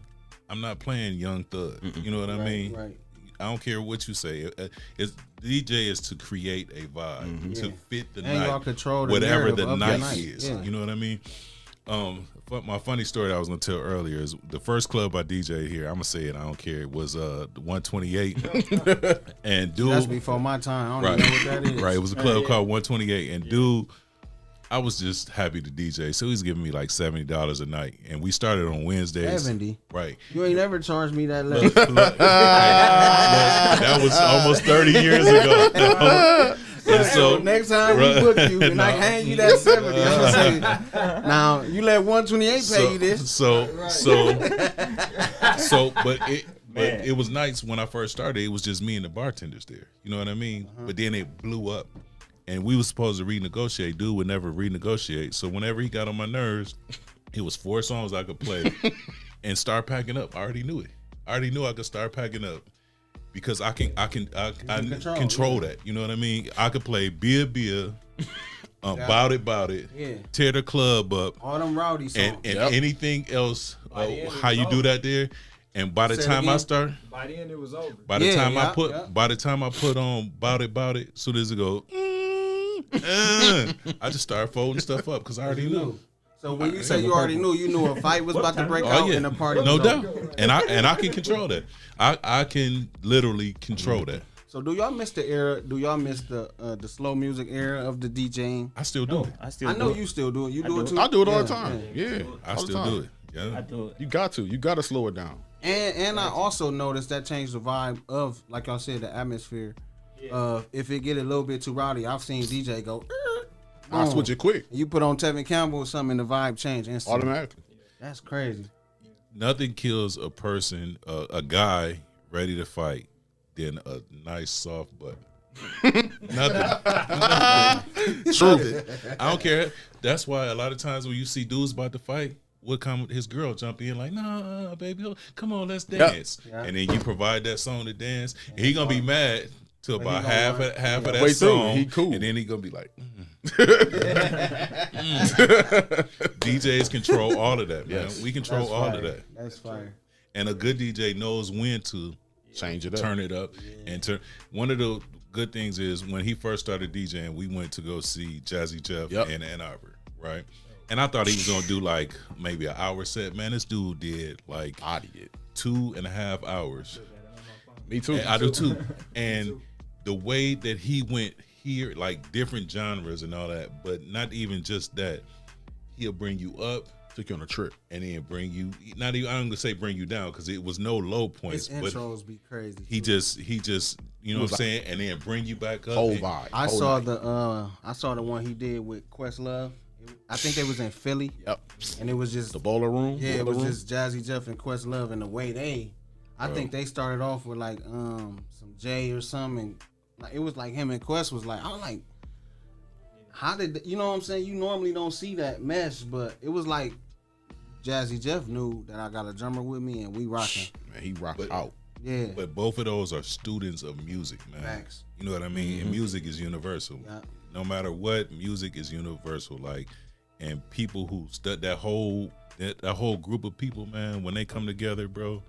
I'm not playing Young Thug. You know what I mean? Right. I don't care what you say. It's DJ is to create a vibe to fit the And night, y'all control the whatever narrative the of night the night. is. Yeah. You know what I mean? My funny story that I was gonna tell earlier is the first club I DJ here. I'm gonna say it. I don't care. It was 128, and dude, That's before my time. I don't even know what that is. right. It was a club called 128, and dude, I was just happy to DJ. So he's giving me like $70 a night, and we started on Wednesdays. 70. Right. You ain't never charged me that less. That was almost 30 years ago. And so next time we book you and I hand you that 70, I'm gonna say, now you let 128 pay you this. But it was nice when I first started. It was just me and the bartenders there. You know what I mean? But then it blew up, and we was supposed to renegotiate. Dude would never renegotiate. So whenever he got on my nerves, it was 4 songs I could play and start packing up. I already knew it. I already knew I could start packing up. Because I control that, you know what I mean? I could play Beer, Bout It, Tear the Club Up, all them rowdy songs, and anything else. How you do that there? And by the time I start, By the end, it was over. by the time I put on Bout It, soon as it go, I just start folding stuff up because I already knew. So when you say you already knew a fight was about to break out in the party. No was doubt. over. And I can control that. I can literally control that. So do y'all miss the era? Do y'all miss the slow music era of the DJing? I still do it. I know you still do it. You do it too. I do it all the time. Yeah, I still do it. Yeah. I do it. You got to slow it down. And I also noticed that changed the vibe of, like y'all said, the atmosphere. If it get a little bit too rowdy, I've seen DJ go. I switch it quick. You put on Tevin Campbell or something, and the vibe change instantly. Automatically. That's crazy. Nothing kills a person, a guy ready to fight, than a nice soft butt. Nothing. True. I don't care. That's why a lot of times when you see dudes about to fight, would come his girl jump in like, nah, baby, come on, let's dance. Yep. And then you provide that song to dance, and he gonna be mad to about half of that Wait through. song. He cool. And then he gonna be like, DJs control all of that, man. Yes. We control That's all fire. of that. That's fire. And a good DJ knows when to Change it up. turn it up and turn. One of the good things is when he first started DJing, we went to go see Jazzy Jeff in Ann Arbor, right? And I thought he was gonna do like maybe an hour set. Man, this dude did like 2.5 hours. Me too. And I do too. And the way that he went here, like different genres and all that, but not even just that. He'll bring you up, Took you on a trip. and then bring you. Not even. I'm gonna say bring you down because it was no low points. His But intros be crazy. he too. just, you know what I'm saying, and then bring you back up. Whole And- vibe. I Whole saw night. the one he did with Questlove. I think they was in Philly. Yep. And it was just The bowler room. it Boiler was room. just Jazzy Jeff and Questlove, and the way I think they started off with like some J or something. And like it was like him and Quest was like, I'm like, how did you know what I'm saying? You normally don't see that mesh, but it was like Jazzy Jeff knew that I got a drummer with me and we rocking. Man, he rocked But- out. Yeah. But both of those are students of music, man. Facts. You know what I mean? And music is universal. Yeah. No matter what, music is universal. Like, and people who that whole group of people, man, when they come together, bro,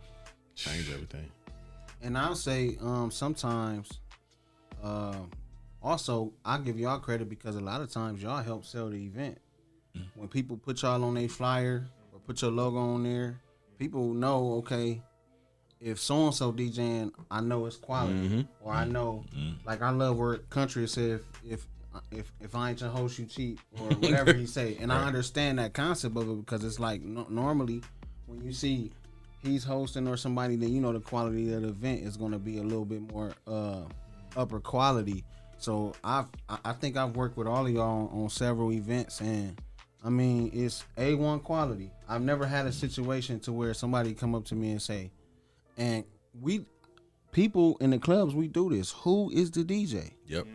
Change everything. And I'll say sometimes also I'll give y'all credit because a lot of times y'all help sell the event. When people put y'all on their flyer or put your logo on there, people know, okay, if so and so DJing, I know it's quality. Or I know, like I love where country said if if I ain't your host, you cheat, or whatever he say. And I understand that concept of it because it's like normally when you see he's hosting or somebody, then you know the quality of the event is going to be a little bit more upper quality. So I think I've worked with all of y'all on several events, and I mean it's A1 quality. I've never had a situation to where somebody come up to me and say, and people in the clubs, we do this. Who is the DJ? Yep.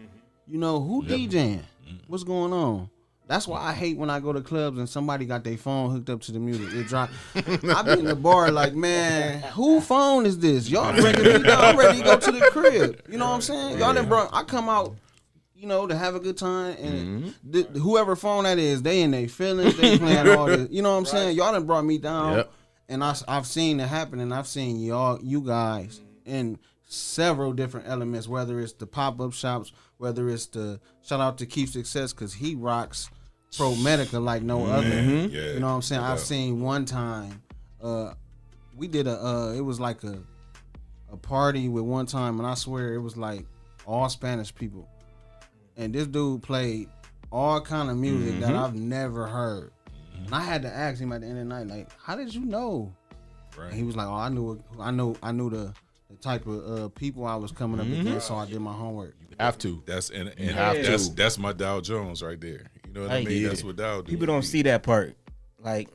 You know, who DJing? What's going on? That's why I hate when I go to clubs and somebody got their phone hooked up to the music. It drop. I be in the bar like, man, who phone is this? Y'all bringing me down. I'm ready to go to the crib. You know what I'm saying? Y'all done brought. I come out, you know, to have a good time, and whoever phone that is, they in their feelings. They playing all this. You know what I'm saying? Y'all done brought me down, and I've seen it happen, and I've seen you guys in several different elements, whether it's the pop-up shops, whether it's the shout out to Keith Success because he rocks Pro Medica like no other. You know what I'm saying? I've seen one time we did it was like a party with one time, and I swear it was like all Spanish people, and this dude played all kind of music that I've never heard, and I had to ask him at the end of the night, like, how did you know? And he was like, oh, I knew the type of people I was coming up against, so I did my homework. You have to. That's my Dow Jones right there. You know what I mean? That's what Dow do. People don't see that part. Like,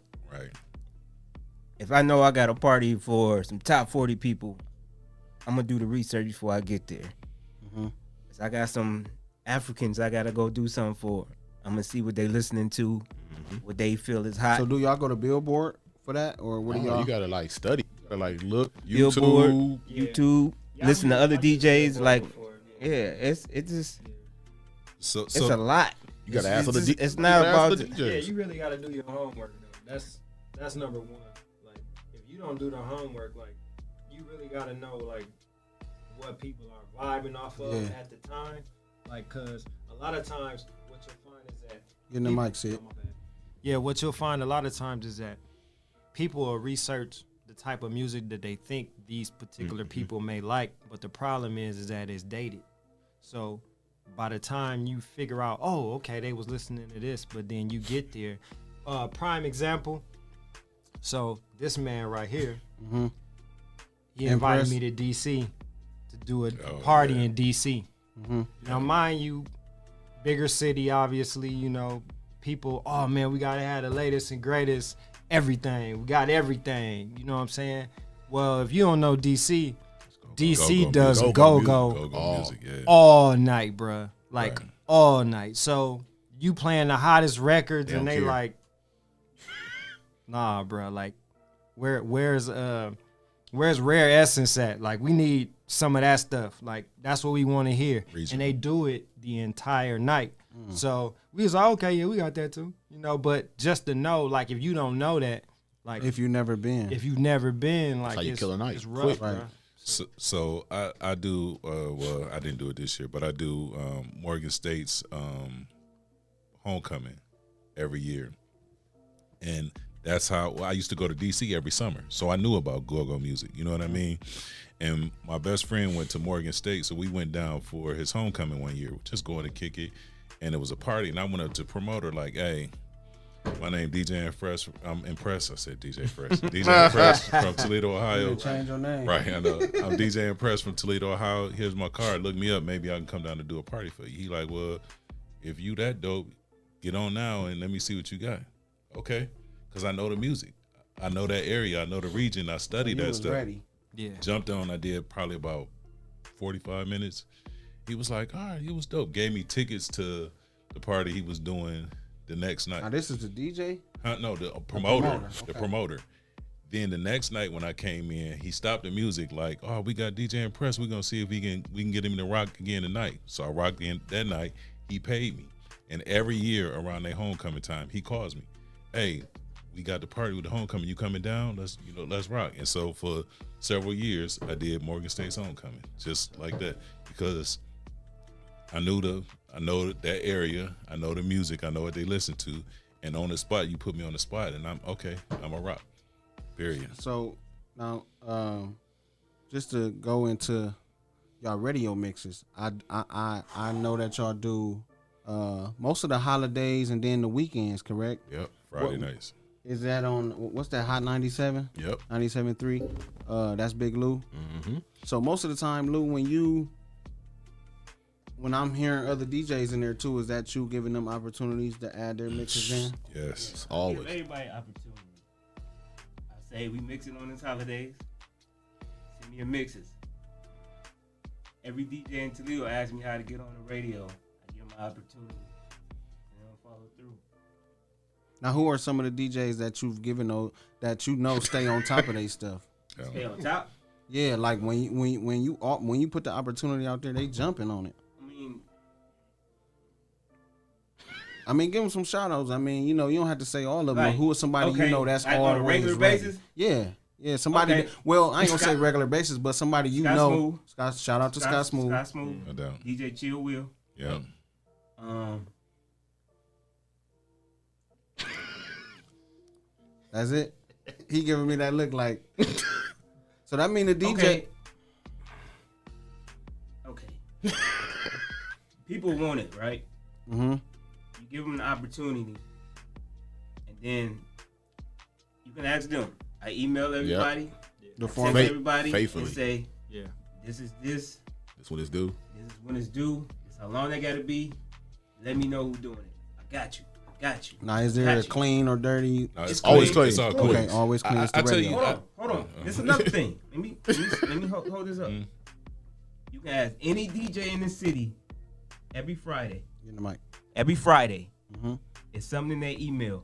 if I know I got a party for some top 40 people, I'm gonna do the research before I get there. If I got some Africans I gotta go do something for, I'm gonna see what they listening to, what they feel is hot. So do y'all go to Billboard for that, or what do y'all? You gotta like study. Like look, Billboard, YouTube, listen to other DJs. Like, it's just it's a lot. You gotta ask the It's not about the DJs. You really gotta do your homework though. That's number one. Like, if you don't do the homework, like, you really gotta know like what people are vibing off of at the time. Like, cause a lot of times what you'll find is that getting the mic set. Yeah, what you'll find a lot of times is that people will research the type of music that they think these particular people may like, but the problem is that it's dated. So by the time you figure out, oh, okay, they was listening to this, but then you get there. Prime example. So this man right here, he invited me to DC to do a party in DC. Now, mind you, bigger city, obviously, you know, people, oh man, we gotta have the latest and greatest everything. We got everything. You know what I'm saying? Well, if you don't know DC, DC does go-go music, all night, bruh. Like, all night. So you playing the hottest records, and they like, nah, bruh. Like, where's Rare Essence at? Like, we need some of that stuff. Like, that's what we want to hear. And they do it the entire night. So we was like, okay, yeah, we got that too, you know. But just to know, like, if you don't know that, like, if you've never been, that's like, how you kill a night. It's rough, right? So I do. Well, I didn't do it this year, but I do Morgan State's homecoming every year, and that's how I used to go to DC every summer. So I knew about go-go music. You know what I mean? And my best friend went to Morgan State, so we went down for his homecoming one year, just going to kick it. And it was a party, and I went up to promoter like, "Hey, my name DJing Fresh. I'm impressed." I said DJ Fresh. DJ Fresh from Toledo, Ohio. Change your name. Right, I know. I'm DJ Fresh from Toledo, Ohio. Here's my card. Look me up. Maybe I can come down to do a party for you. He like, well, if you that dope, get on now and let me see what you got. Okay, because I know the music. I know that area. I know the region. I studied that stuff. Ready. Yeah. Jumped on. I did probably about 45 minutes. He was like, all right, he was dope. Gave me tickets to the party he was doing the next night. Now this is the DJ? No, the promoter. Okay. The promoter. Then the next night when I came in, he stopped the music like, oh, we got DJ Impress. We're gonna see if we can get him to rock again tonight. So I rocked in that night. He paid me. And every year around their homecoming time, he calls me. Hey, we got the party with the homecoming. You coming down? Let's rock. And so for several years, I did Morgan State's homecoming, just like that, because I know that area. I know the music. I know what they listen to. And on the spot, you put me on the spot, and I'm okay. I'm a rock. Period. So now, just to go into y'all radio mixes, I know that y'all do most of the holidays and then the weekends, correct? Yep. Friday nights. Is that on what's that Hot 97? Yep. 97.3. That's Big Lou. Mm-hmm. So most of the time, Lou, when I'm hearing other DJs in there too, is that you giving them opportunities to add their mixes in? Yes. It's always. Give everybody an opportunity. I say we mixing on this holidays. Send me your mixes. Every DJ in Toledo asks me how to get on the radio. I give them an opportunity. And they'll follow through. Now, who are some of the DJs that you've given that you know stay on top of their stuff? Stay on top. Yeah, like when you put the opportunity out there, they jumping on it. I mean, give them some shout outs. I mean, you don't have to say all of them. Like, who is somebody okay, that's like always on a regular ready? basis? Yeah, somebody. Okay. Well, I ain't gonna say Scott- regular basis, but somebody Scott Smooth. Scott, shout out to Scott Smooth. Scott Smooth. No doubt. DJ Chill Will. Yeah. That's it. He giving me that look like. So that mean the DJ. Okay. People want it, right? Mm-hmm. You give them the opportunity, and then you can ask them. I email everybody, The text format. everybody, faithfully. and say, Yeah. "This is this. That's what it's due. This is when it's due. This is how long they gotta be. Let me know who's doing it. I got you. I got you." Now, is there a Got you. clean or dirty? No, It's always clean. It's all Okay, clean. Okay, always clean. It's the I tell radio. you, Hold on. This is another thing. Let me hold this up. You can ask any DJ in the city every Friday. Get in the mic. Every Friday, Mm-hmm. it's something they email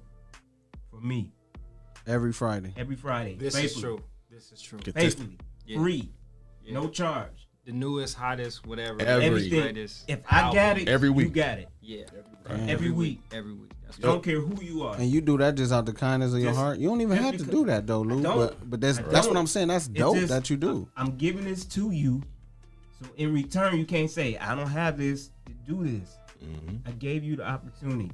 from me. Every Friday. Every Friday. This is faithfully. true. This is true. Faithfully. Yeah. Free. Yeah. No charge. The newest, hottest, whatever. Everything. latest If I got it, Every you week. got it. Yeah. Every week. Every week. That's Don't care who you are. And you do that just out the kindness of your Just- heart. You don't even just have to because- do that though, Lou. I don't. But that's I what don't. I'm saying. That's It's dope just- that you do. I'm giving this to you. So in return, you can't say, I don't have this to do this. I gave you the opportunity.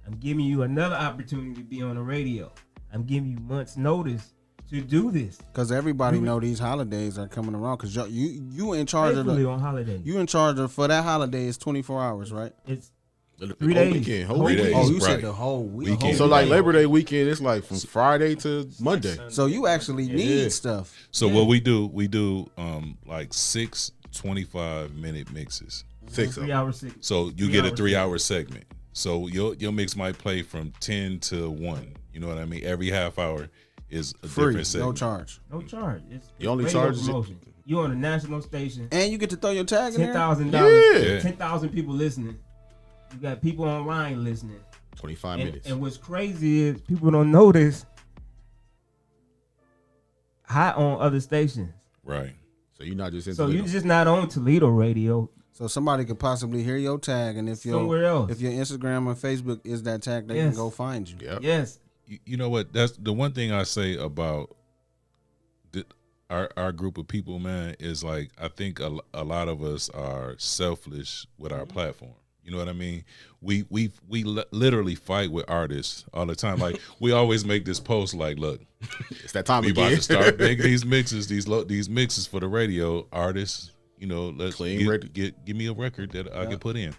I'm giving you another opportunity to be on the radio. I'm giving you months notice to do this. Because everybody know these holidays are coming around. Because you in charge of Faithfully the on holidays. you in charge of for that holiday is 24 hours, right? It's The 3 whole days. weekend. Whole Whole weekend. Oh, you Right. said the whole week. Weekend. So like Labor Day weekend, it's like from Friday to Monday. So you actually need Yeah. stuff. So what we do like 6 25-minute mixes. 6 of 3 them. hours. So you 3 get a hours. 3-hour segment. So your mix might play from 10 to 1. You know what I mean? Every half hour is a Free, different no segment. charge. No charge. It's You only radio charge- promotion. You on a national station. And you get to throw your tag in there. $10,000. Yeah. 10,000 people listening. You got people online listening. 25 And, minutes. and what's crazy is people don't notice hot on other stations. Right. So you're not just in So Toledo. you're just not on Toledo radio. So somebody could possibly hear your tag, and if Somewhere else. if your Instagram or Facebook is that tag, they Yes. can go find you. Yep. Yes. You know what? That's the one thing I say about our group of people, man, is like I think a lot of us are selfish with our platform. You know what I mean? We literally fight with artists all the time. Like we always make this post like, look, It's that time we about again. to start making these mixes, these mixes for the radio artists. You know, let's Clean record. give me a record that I can put in.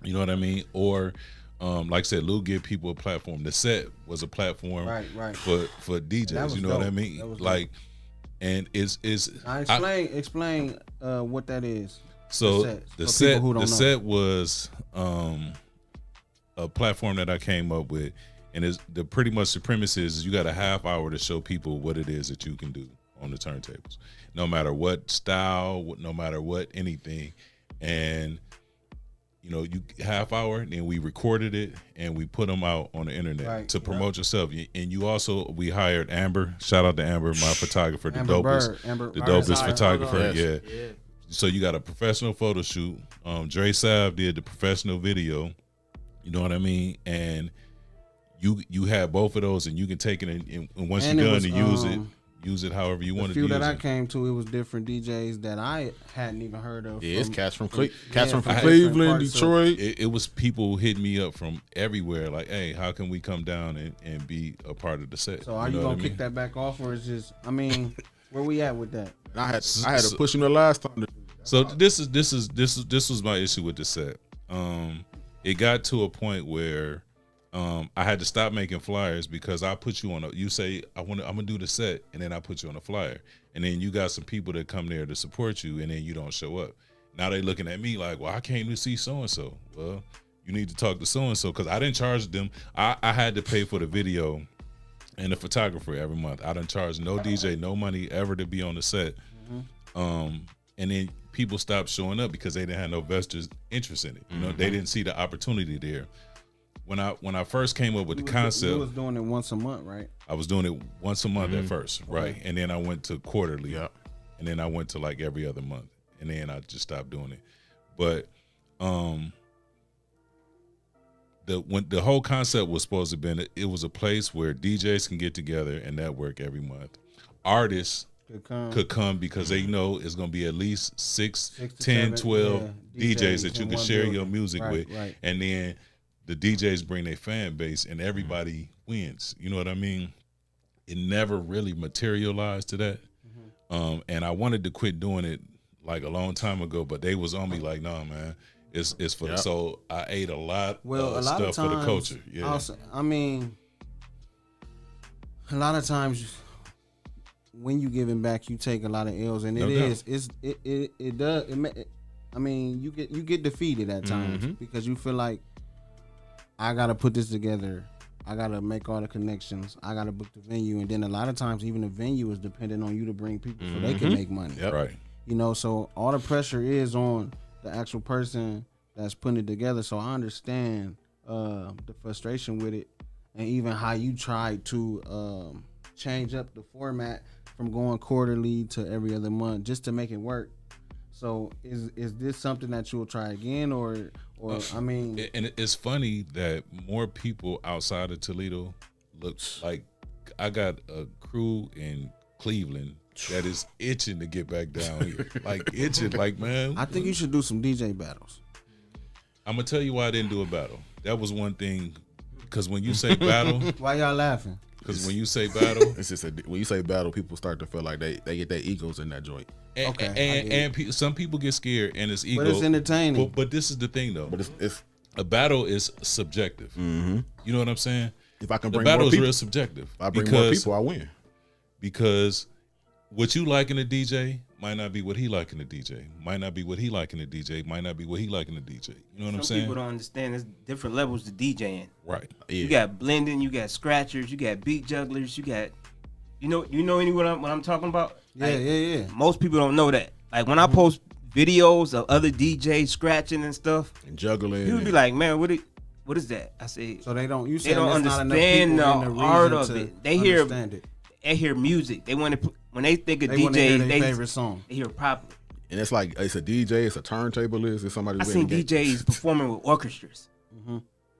You know what I mean? Or like I said, Lou give people a platform. The set was a platform Right. for That DJs. was You know what I dope. mean? That was Like, and it's Now explain what that is. so the set, for people who the don't know. set was a platform that I came up with, and is the pretty much the premise is you got a half hour to show people what it is that you can do on the turntables, no matter what style, no matter what anything, and you know you half hour, then we recorded it and we put them out on the internet Right, to promote yourself. And you also we hired Amber. Shout out to Amber, my photographer, the dopest Bird. photographer. Yes. Yeah. So you got a professional photo shoot. Dre Sav did the professional video. You know what I mean? And you have both of those, and you can take it and once And it you're done was, to use it however you want The to few use that I it. came to, it was different DJs that I hadn't even heard of. Yeah, it's cats from from Cleveland, different parts of- Detroit. It was people hitting me up from everywhere, like, "Hey, how can we come down and be a part of the set?" So are you know gonna what I kick mean? that back off, or is just? I mean, where we at with that? And I had to push him the last time. So this was my issue with the set. it got to a point where I had to stop making flyers because I put you on you say I'm gonna do the set, and then I put you on a flyer, and then you got some people that come there to support you, and then you don't show up. Now they looking at me like, well, I came to see so and so. Well, you need to talk to so and so because I didn't charge them. I had to pay for the video and the photographer every month. I didn't charge no DJ no money ever to be on the set. And then people stopped showing up because they didn't have no vested interest in it. You know, they didn't see the opportunity there. When I first came up with the concept, you was doing it once a month, right? I was doing it once a month at first, right? And then I went to quarterly, and then I went to like every other month, and then I just stopped doing it. But the whole concept was supposed to be, it was a place where DJs can get together and network every month. Artists could come because they know it's going to be at least 6 to 10, 12 DJs that you can share your music with. And then the DJs bring their fan base and everybody wins. You know what I mean? It never really materialized to that. And I wanted to quit doing it like a long time ago, but they was on me like, nah, man, it's for the soul. I ate a lot of stuff for the culture. Yeah. Also, I mean, a lot of times when you giving back, you take a lot of L's, and it does. I mean, you get defeated at times because you feel like I gotta put this together. I gotta make all the connections. I gotta book the venue, and then a lot of times even the venue is dependent on you to bring people so they can make money. Right. You know, so all the pressure is on the actual person that's putting it together. So I understand the frustration with it, and even how you tried to change up the format from going quarterly to every other month just to make it work. So is this something that you'll try again, or I mean? And it's funny that more people outside of Toledo look like I got a crew in Cleveland that is itching to get back down here, like itching, like man. I think you should do some DJ battles. I'm gonna tell you why I didn't do a battle. That was one thing, because when you say battle, why y'all laughing? Because when you say battle, it's just when you say battle, people start to feel like they get their egos in that joint. And some people get scared, and it's ego. But it's entertaining. But this is the thing, though. But it's a battle is subjective. You know what I'm saying? If I can the bring battle more is people, real subjective. If I bring more people, I win. Because what you like in a DJ might not be what he like in a DJ. Might not be what he like in a DJ. Might not be what he like in a DJ. You know what I'm saying? Some people don't understand. There's different levels to DJing. Right. Yeah. You got blending. You got scratchers. You got beat jugglers. You got, you know any what I'm talking about? Yeah. Most people don't know that. Like when I post videos of other DJs scratching and stuff and juggling, people be like, "Man, what is that?" I say, so they don't. You they don't understand the art of it. They hear music. They want to when they think of DJs, they favorite song. They hear popular. And it's like it's a DJ, it's a turntablist, it's somebody. I seen DJs performing with orchestras.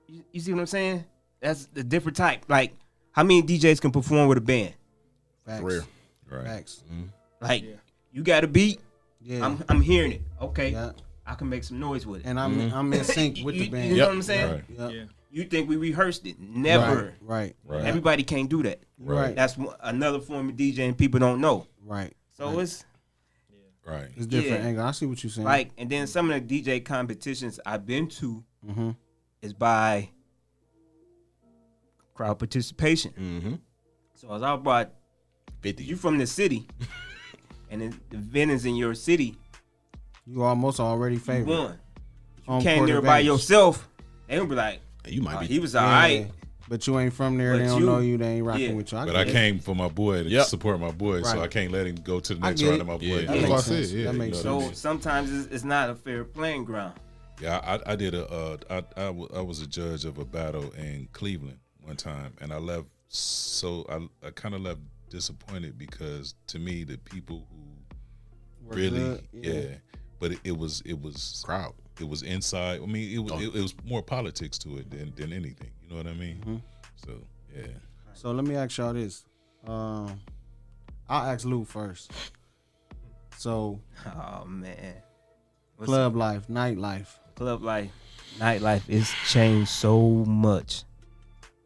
You see what I'm saying? That's the different type. Like how many DJs can perform with a band? Facts. Rare. Right. Facts. Like you got a beat. Yeah. I'm hearing it. Okay. Yeah. I can make some noise with it. And I'm in sync with the band. You know what I'm saying? Right. Yep. Yeah. You think we rehearsed it? Never. Right. Everybody can't do that. Right. That's another form of DJing people don't know. Right. So it's Right. It's different Yeah. angle. I see what you're saying. like, and then some of the DJ competitions I've been to is by crowd participation. So as I brought 50. you from the city, and the event is in your city, you almost already you favorite. won. You Home came court there by advantage. yourself, they would be like, You might be. he was Yeah, all right. But you ain't from there. But They don't you- know you. They ain't rocking yeah. with you. But I came for my boy to support my boy, so Right. I can't let him go to the I next get round it. of my boy. Yeah, That that's makes what I sense. said. Yeah, That makes you know what I So mean? sometimes it's not a fair playing ground. Yeah, I did I was a judge of a battle in Cleveland one time, and I left. So I kind of left disappointed because to me the people who Were really good, yeah. but it was crowd. It was inside. I mean, it was more politics to it than anything. You know what I mean? So yeah. So let me ask y'all this. I'll ask Lou first. So Oh man, club life, nightlife. club life, nightlife is changed so much.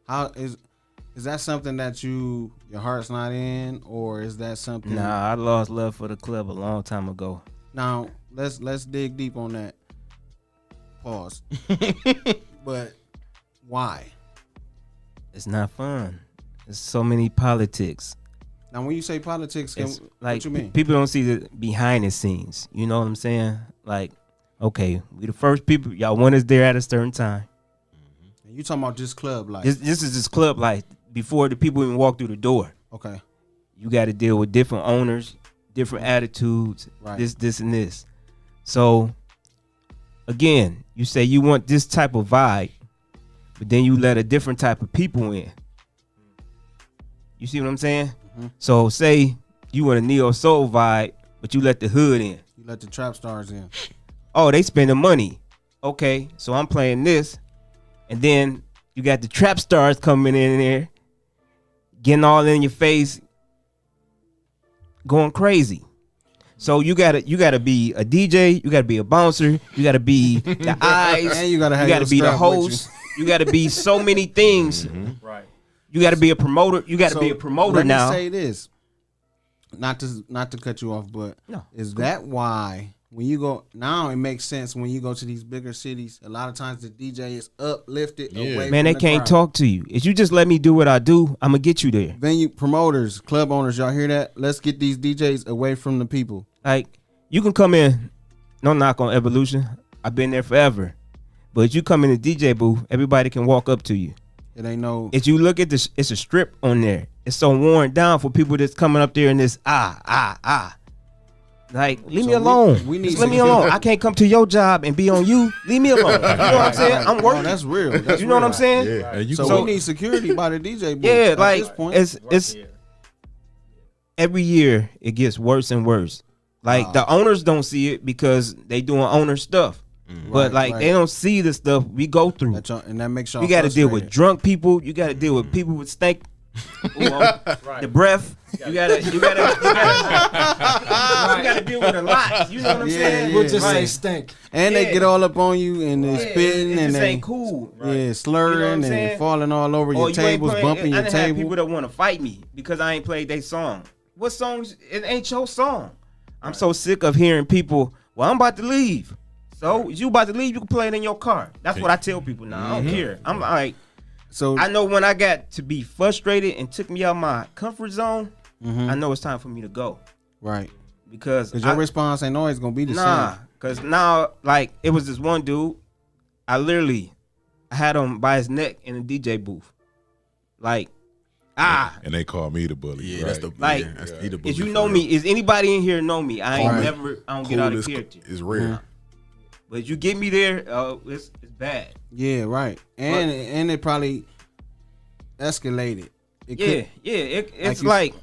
How is that something that your heart's not in, or is that something? Nah, I lost love for the club a long time ago. Now let's dig deep on that. Pause. But why? It's not fun. There's so many politics. Now, when you say politics, It's like what you mean? people don't see the behind the scenes. You know what I'm saying? Like, okay, we the first people. Y'all want us there at a certain time. You talking about this club life? This is this club life. Before the people even walk through the door, Okay. you got to deal with different owners, different attitudes, Right. this, and this. So, again, you say you want this type of vibe, but then you let a different type of people in. You see what I'm saying? Mm-hmm. So, say you want a neo soul vibe, but you let the hood in. You let the trap stars in. Oh, they spending money. Okay, so I'm playing this, and then you got the trap stars coming in there, getting all in your face, going crazy. So you gotta be a DJ, you gotta be a bouncer, you gotta be the eyes, And you gotta have you gotta your be the strap with host, you gotta be so many things. Right. You gotta be a promoter. You gotta So, be a promoter let now. me say this, not to cut you off, but No, is that why when you go now it makes sense when you go to these bigger cities? A lot of times the DJ is uplifted away. Man, they from the can't crowd. talk to you. If you just let me do what I do, I'm gonna get you there. Venue promoters, club owners, y'all hear that? Let's get these DJs away from the people. Like, you can come in, no knock on Evolution. I've been there forever. But you come in the DJ booth, everybody can walk up to you. It ain't no. If you look at this, it's a strip on there. It's so worn down for people that's coming up there in this Like, leave me So alone. we need Just leave me to- alone. I can't come to your job and be on you. Leave me alone. You know what I'm saying? I'm Oh, working. that's real. That's You know what I'm real. saying? Yeah. And you So, go, we need security by the DJ booth. Yeah, at like this point. it's every year it gets worse and worse. Like the owners don't see it because they doing owner stuff, but Right, like right. they don't see the stuff we go through. And that makes y'all. You got to deal with frustrated. drunk people. You got to deal with people with stank. The breath. You gotta deal with a lot. You know what I'm Yeah, saying? yeah. We'll just Like, say stink. And they Yeah. get all up on you and they spitting it and just they ain't cool. yeah slurring You know what I'm and saying? falling all over Or your you ain't tables, playing- bumping I your done had table. people that want to fight me because I ain't played their song. What songs? It ain't your song. I'm so sick of hearing people. Well, I'm about to leave. So you about to leave? You can play it in your car. That's what I tell people now. I don't care. I'm like, So I know when I got to be frustrated and took me out my comfort zone. Mhm. I know it's time for me to go right, because because your response ain't always gonna be the nah. same. Because now, like, it was this one dude. I had him by his neck in a DJ booth. Like, and they call me the bully. Yeah, right? that's the Like, yeah, that's he the if bully you for know real. me, is anybody in here know me? I ain't Right. never. I don't get out of Cool character. is rare. But if you get me there, it's bad. Yeah, right. And it probably escalated. It Yeah, could- yeah. It's you- like,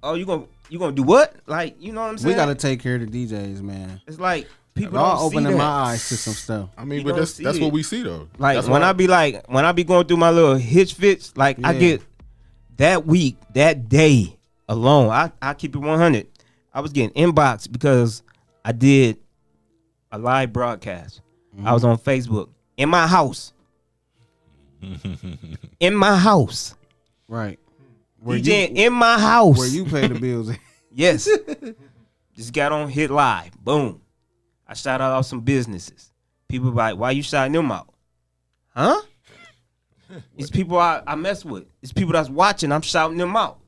oh, you gonna do what? Like, you know what I'm saying? we gotta take care of the DJs, man. It's like people Y'all don't see opening that. my eyes to some stuff. I mean, You but don't that's see what it. we see though. Like That's when why- I be going through my little hitch fits, like I Yeah. get that week, that day alone. I keep it 100. I was getting inbox because I did a live broadcast. I was on Facebook in my house. In my house. Right. DJing in my house. Where you pay the bills. Yes. Just got on Hit Live. Boom. I shouted out some businesses. People be like, why you shouting them out? Huh? It's people I mess with. It's people that's watching. I'm shouting them out.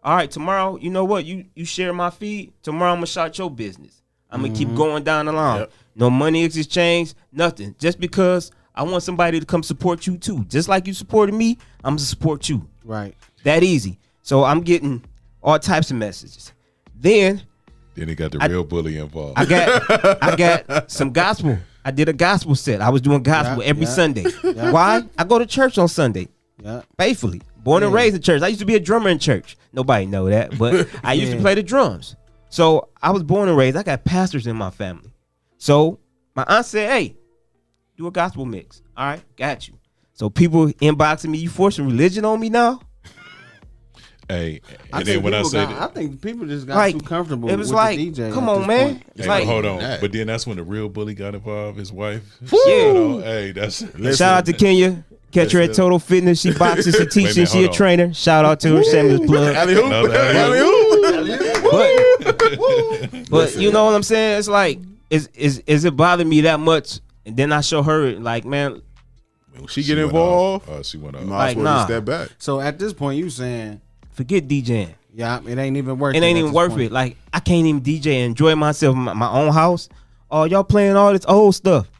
All right, tomorrow, you know what? You share my feed. Tomorrow I'm going to shout your business. I'm going to keep going down the line. Yep. No money exchange, nothing. Just because I want somebody to come support you too. Just like you supported me, I'm going to support you. Right. That easy. So I'm getting all types of messages. Then Then they got the real bully involved. I got some gospel. I did a gospel set. I was doing gospel Yeah, every yeah. Sunday. Yeah. Why? I go to church on Sunday. Yeah. Faithfully. Born and Yeah. raised in church. I used to be a drummer in church. Nobody know that, but I used to Yeah. play the drums. So I was born and raised. I got pastors in my family. So my aunt said, hey, do a gospel mix. All right, got you. So people inboxing me, you forcing religion on me now? Hey, I and think then when I people say got- I that, think people just got Like, too comfortable. it was with like, the DJ come at on, this man. point. It's hey, like, hold on. that. But then that's when the real bully got involved, his wife. Yeah. You know, hey, that's shout out to Kenya. Catch her at Listen. Total Fitness. She boxes, she teaches, minute, she a hold on. trainer. Shout out to her. Shameless plug. Another But you know what I'm saying? It's like, is it bothering me that much And then I show her like, man, When she get involved, she went you off. might Like, as well nah. just step back. So at this point, you saying, forget DJing. yeah, it ain't even worth it. It ain't at even this worth point. it. Like I can't even DJ and enjoy myself in my own house. Oh, y'all playing all this old stuff.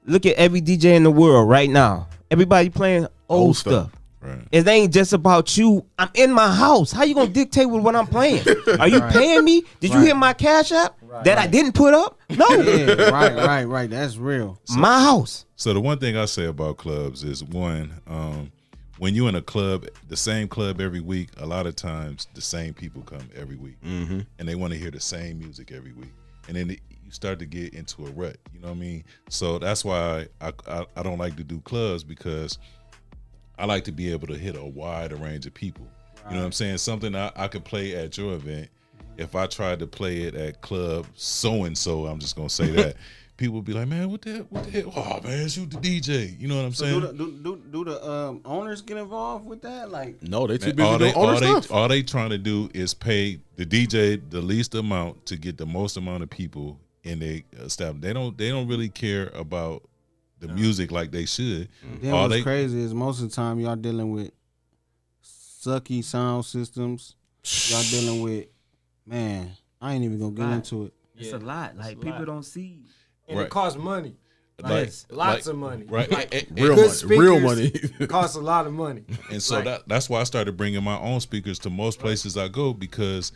Look at every DJ in the world right now. Everybody playing old stuff. Right. It ain't just about you. I'm in my house. How you gonna dictate with what I'm playing? Are you paying me? Did you hit my Cash App that I didn't put up? No. Yeah, right. That's real. My house. So the one thing I say about clubs is one, when you in a club, the same club every week, a lot of times the same people come every week, and they want to hear the same music every week, and then you start to get into a rut. You know what I mean? So that's why I don't like to do clubs, because I like to be able to hit a wide range of people. You know what I'm saying? Something I could play at your event. If I tried to play it at club so and so, I'm just gonna say that. People would be like, man, what the hell? Oh man, shoot the DJ. You know what I'm saying? Do the owners get involved with that? Like, No, they too Man, busy doing owner stuff. all they trying to do is pay the DJ the least amount to get the most amount of people in their establishment. They don't really care about the music like they should. then what's crazy is most of the time y'all dealing with sucky sound systems. Y'all dealing with, man, I ain't even gonna get into it. It's a lot. Like people don't see. And Right. it costs money. Like- Lots of money. Right. Like, Real good money. Real speakers money. costs a lot of money. And so that's why I started bringing my own speakers to most places I go, because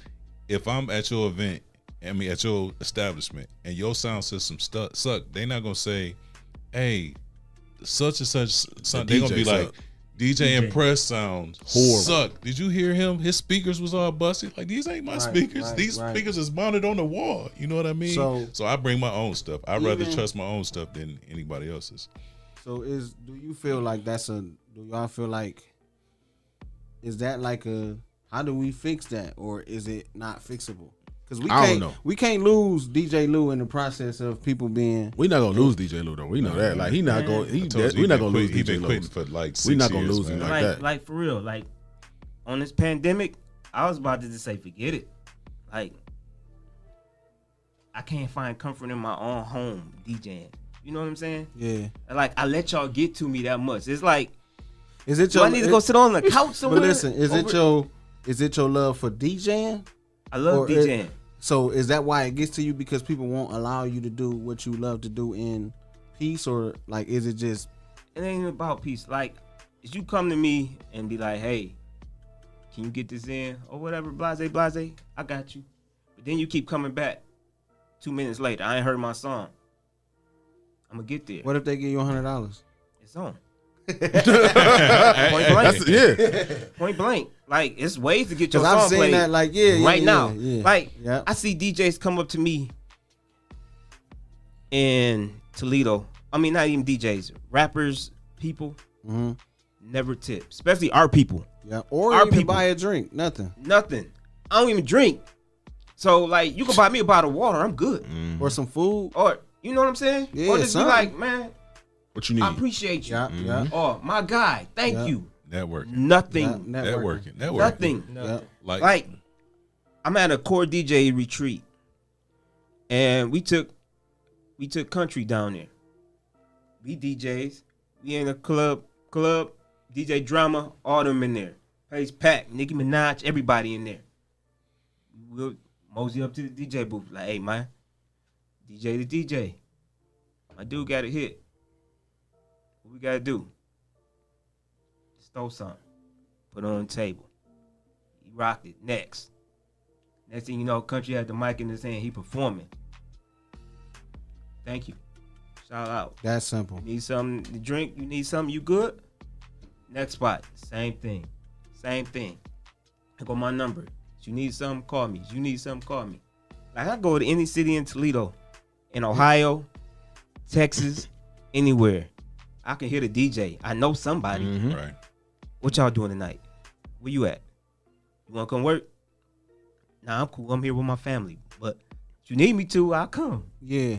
if I'm at your event, at your establishment, and your sound system suck, they're not gonna say, "Hey, such and such." They're gonna be DJ like, suck. "DJ Impress sounds Horrible. suck. Did you hear him? His speakers was all busted. Like, these ain't my speakers. These speakers is mounted on the wall. You know what I mean?" So I bring my own stuff. I'd rather trust my own stuff than anybody else's. So do you feel like do y'all feel like, is that like how do we fix that, or is it not fixable? Because I don't know. We can't lose DJ Lou in the process of people being. We not gonna lose DJ Lou though. We know that. Like he not going. We not gonna lose He DJ been Lou. quitting for like 6 We not gonna years, lose him man. like that. Like for real. Like on this pandemic, I was about to just say forget it. Like I can't find comfort in my own home DJing. You know what I'm saying? Yeah. Like I let y'all get to me that much. It's like, Is it do I need to go sit on the couch somewhere? But listen, is it your love for DJing? I love DJing. So is that why it gets to you, because people won't allow you to do what you love to do in peace, or like is it just? It ain't about peace. Like, if you come to me and be like, hey, can you get this in or whatever, blase, I got you. But then you keep coming back 2 minutes later. I ain't heard my song. I'm gonna get there. What if they give you $100? It's on. Point blank. Yeah. Point blank. Like, it's ways to get your Because song I've seen played that, like, right now. yeah. Like, Yeah. I see DJs come up to me in Toledo. I mean, not even DJs, rappers, people, Mm-hmm. never tip, especially our people. Yeah. Or Our even people. buy a drink. Nothing. Nothing. I don't even drink. So, like, you can buy me a bottle of water, I'm good. Or some food. Or, you know what I'm saying? Yeah, or just something. be like, man, What you need? I appreciate you. Yeah. Yeah. Or, my guy, thank Yeah. you. Networking. Nothing. Networking. Nothing. Yeah. Like, I'm at a core DJ retreat, and we took country down there. We DJs. We in a club, DJ Drama, all them in there. Place packed, Nicki Minaj, everybody in there. We'll mosey up to the DJ booth, like, hey man, DJ the DJ. My dude got a hit. What we gotta do? Just throw something. Put it on the table. He rocked it. Next thing you know, Country had the mic in his hand. He performing. Thank you. Shout out. That's simple. You need something to drink? You need something? You good? Next spot. Same thing. I got my number. If you need something, call me. If you need something, call me. Like, I go to any city in Toledo, in Ohio, Texas, anywhere. I can hear the DJ. I know somebody. Right. What y'all doing tonight? Where you at? You want to come work? Nah, I'm cool. I'm here with my family. But if you need me to, I'll come. Yeah.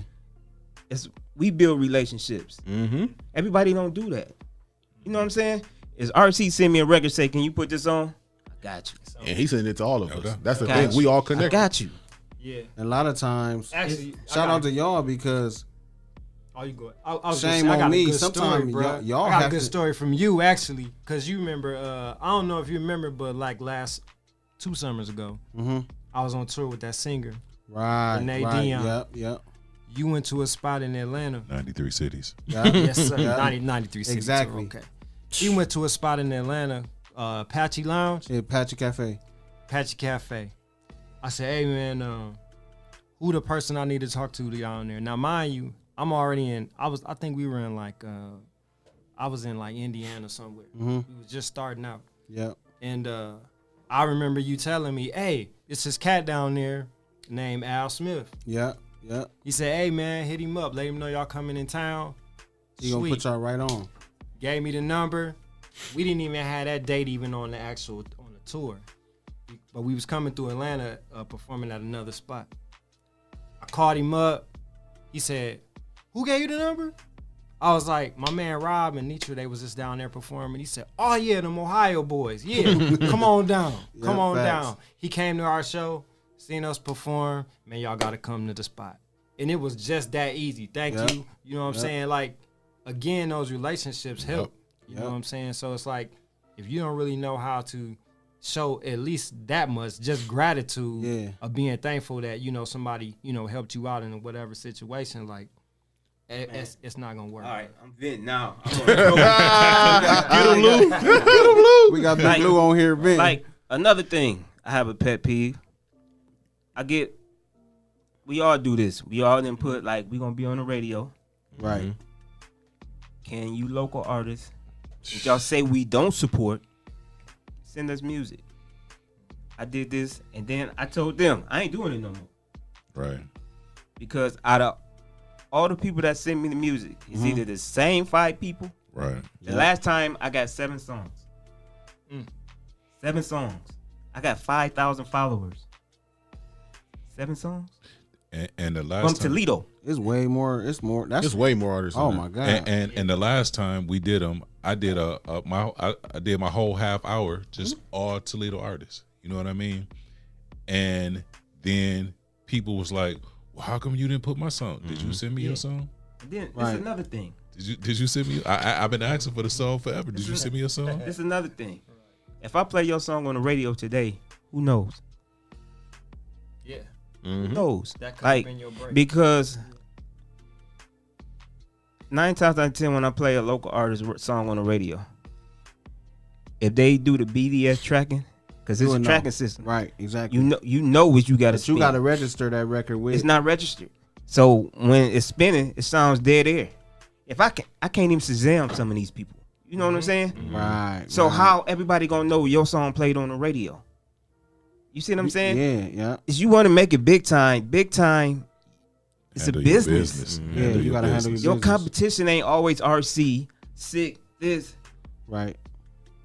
We build relationships. Mm-hmm. Everybody don't do that. You know what I'm saying? Is RC send me a record, say, can you put this on? I got you. And he sending it to all of us. Okay. That's the Got thing. you. We all I connected. got you. Yeah. A lot of times, Actually, shout out to y'all, because Oh, you go. I was Shame gonna say, I on got a me. good Sometimes story, bro. y'all I got a have good to- story from you actually, cause you remember. I don't know if you remember, but like last 2 summers ago, I was on tour with that singer. Right. Renee right. Dion. Yep. You went to a spot in Atlanta. 93 cities. Yep. Yes, sir. Yep. 93 cities. Exactly. Okay. He went to a spot in Atlanta, Apache Lounge. Yeah, Apache Cafe. Apache Cafe. I said, hey man, who the person I need to talk to down there? Now, mind you, I'm already in. I think we were in like. I was in like Indiana somewhere. We was just starting out. Yep. And I remember you telling me, hey, it's this cat down there named Al Smith. Yep. He said, hey man, hit him up. Let him know y'all coming in town. He gonna put y'all right on. Gave me the number. We didn't even have that date even on the tour. But we was coming through Atlanta performing at another spot. I called him up. He said, who gave you the number? I was like, my man Rob and Nitra, they was just down there performing. He said, oh yeah, them Ohio boys. Yeah, come on down. Come on facts. down. He came to our show, seen us perform. Man, y'all got to come to the spot. And it was just that easy. Thank you. You know what I'm saying? Like, again, those relationships help. You know what I'm saying? So it's like, if you don't really know how to show at least that much, just gratitude of being thankful that, you know, somebody, you know, helped you out in whatever situation, like, it's not gonna work. All right, I'm venting now. Get him, Lou. Get him, Lou. We got Big Like- Lou on here, Ben. Like, another thing, I have a pet peeve. We all do this. We all then put, like, we gonna be on the radio. Right. Can you local artists, that y'all say we don't support, send us music? I did this, and then I told them, I ain't doing it no more. Right. Because out of all the people that send me the music, it's either the same 5 people. Right. The last time I got 7 songs. 7 songs. I got 5,000 followers. 7 songs? And the last From time, Toledo. It's way more. It's more. That's It's way more artists. Oh than my that. god. and the last time we did them, I did I did my whole half hour just all Toledo artists. You know what I mean? And then people was like, "Well, how come you didn't put my song? Did you send me your song? And then Right. it's another thing. Did you send me? I've been asking for the song forever. Did you send me a song? It's another thing. If I play your song on the radio today, who knows? Yeah, Who knows? that could Like, have been your break. because 9 times out of 10 when I play a local artist song on the radio, if they do the BDS tracking, because it's You a would know. tracking system, Right. Exactly. you know what you got to But you spin. got to register that record with. It's not registered. So when it's spinning, it sounds dead air. If I can't even Shazam some of these people. You know what I'm saying? Right. So right. how everybody gonna know your song played on the radio? You see what I'm saying? Yeah. Is you want to make it big time. It's Handle a your business. Yeah, Handle you your gotta handle business. Your business. competition ain't always RC, sick, this. Right.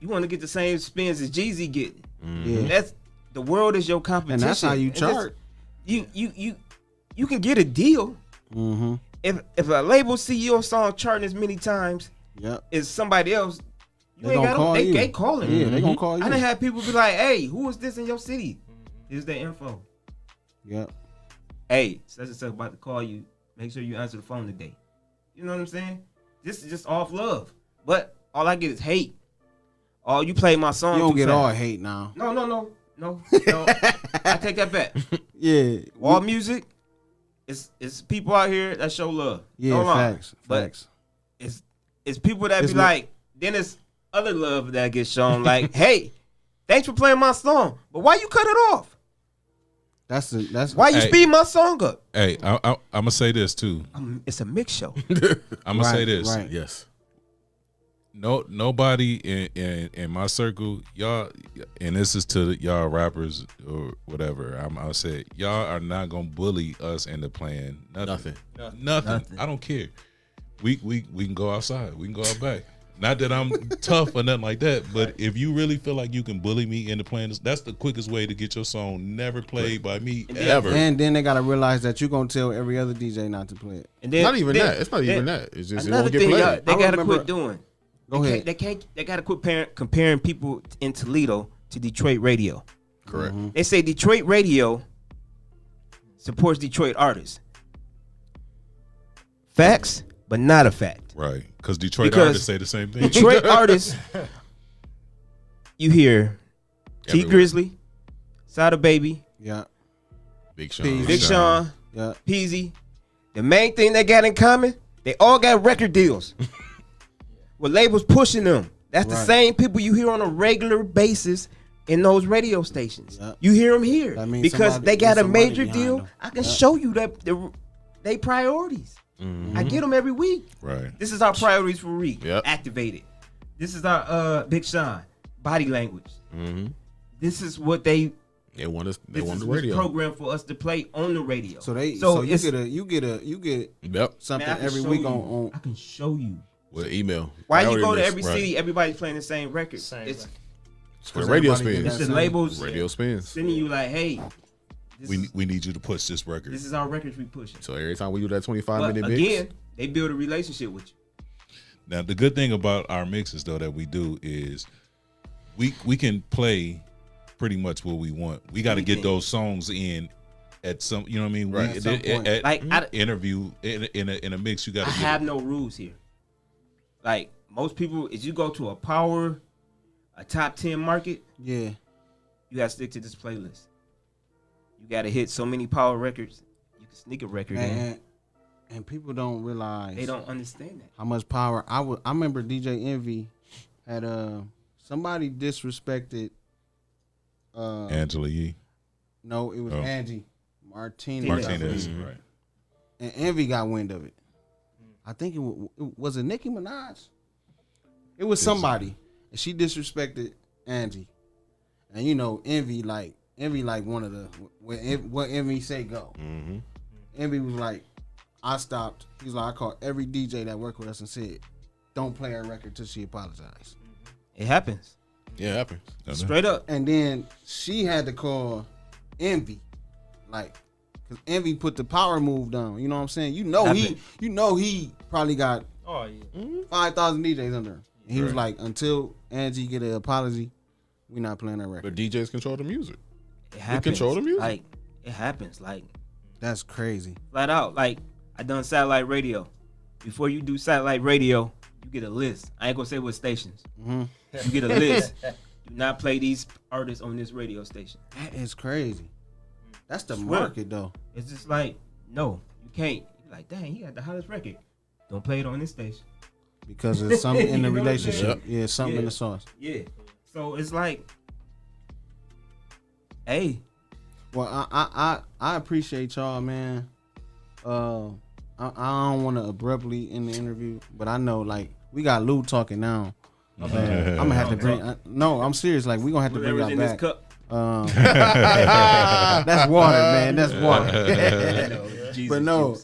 You want to get the same spins as Jazzy getting. Yeah. That's the world is your competition. And that's how you And that's- chart. You can get a deal. Mm-hmm. If a label see your song charting as many times Yep. as somebody else, you They ain't gonna got call you. they calling. Yeah, they gonna call you. I done had people be like, "Hey, who is this in your city? Here's their info. Yep. Hey, such and such about to call you. Make sure you answer the phone today." You know what I'm saying? This is just off love. But all I get is hate. Oh, you play my song. You don't too get fast. all hate now. No. I take that back. Yeah. All music, it's people out here that show love. Yeah. No lie. Facts. But Facts. it's people that It's be not- like, then it's other love that gets shown. Like, hey, thanks for playing my song, but why you cut it off? That's Why you Hey. speed my song up? Hey, I'm gonna say this too. It's a mix show. I'm gonna say this. Right. Yes. Nobody in my circle, y'all, and this is to y'all rappers or whatever. I'll say y'all are not gonna bully us into playing nothing. Nothing. I don't care. We can go outside. We can go out back. Not that I'm tough or nothing like that, but if you really feel like you can bully me into playing this, that's the quickest way to get your song never played by me ever. And then they gotta realize that you're gonna tell every other DJ not to play it. And then Not even then- that. It's not then even that. It's just it Another won't get thing, y'all, played. they I gotta remember- quit doing. Go ahead. They gotta quit comparing people in Toledo to Detroit radio. Correct. Mm-hmm. They say Detroit radio supports Detroit artists. Facts. but not a fact. Right. Because Detroit Because artists say the same thing. Detroit artists, you hear T Everywhere. Grizzly, Sada Baby, Yeah. Big Sean. Peace. Big Sean, Yeah. Peasy. The main thing they got in common, they all got record deals. With labels pushing them. That's the Right. same people you hear on a regular basis in those radio stations. Yep. You hear them here That means because somebody- they got there's a some money major behind deal. them. I can Yep. show you that they priorities. I get them every week. Right. This is our priorities for week. Yep. Activated. This is our Big Sean body language. Mm-hmm. This is what they. They want us. They This want is the what's radio. programmed for us to play on the radio. So you it's- get Yep. something Man, I can every show week you. on I can show you. With email. Why you Priority go to list. every Right. city? Everybody's playing the same record. Same It's It's where radio everybody spins. get it's the same- labels Radio spins. sending you like, hey, We need you to push this record. this is our records we pushing. So every time we do that 25 But minute mix, again, they build a relationship with you. Now the good thing about our mixes though that we do is we can play pretty much what we want. We got to get Anything. those songs in at some, you know what I mean? Right. At some point. At Like, I- interview in a mix, you got I to have no rules here. Like most people, if you go to a top 10 market, Yeah. you gotta stick to this playlist. You gotta hit so many power records. You can sneak a record in. And people don't realize They don't understand that. how much power I remember DJ Envy had somebody disrespected Angela Yee no, it was Oh. Angie Martinez. Martinez, Mhm. right? And Envy got wind of it. I think was it Nicki Minaj? It was somebody. And she disrespected Angie. And you know, Envy like one of the what Envy say go. mm-hmm. Envy was like, I stopped. He's like, I called every DJ that worked with us and said, don't play her record till she apologized. It happens. Yeah, it happens. Straight up. And then she had to call Envy, like, cause Envy put the power move down. You know what I'm saying? You know he probably got Oh yeah. 5,000 DJs under him. And he was Right. like, until Angie get an apology, we not playing that record. But DJs control the music. It happens. control the music. Like it happens. Like That's crazy. flat out. Like I done satellite radio. Before you do satellite radio, you get a list. I ain't gonna say what stations. Mhm. You get a list. Do not play these artists on this radio station. That is crazy. That's the Swear. market though. It's just like, no, you can't. You're like, dang, he got the hottest record. Don't play it on this station. Because it's something in the You know what I'm saying? relationship. Yeah, something in Yeah. the sauce. Yeah. So it's like, hey, Well, I appreciate y'all, man. I don't want to abruptly end the interview, but I know like we got Lou talking now. I'm gonna have to bring. No, I'm serious. Like we gonna have to bring whatever's in y'all this back. cup. That's water, man. That's water. But no,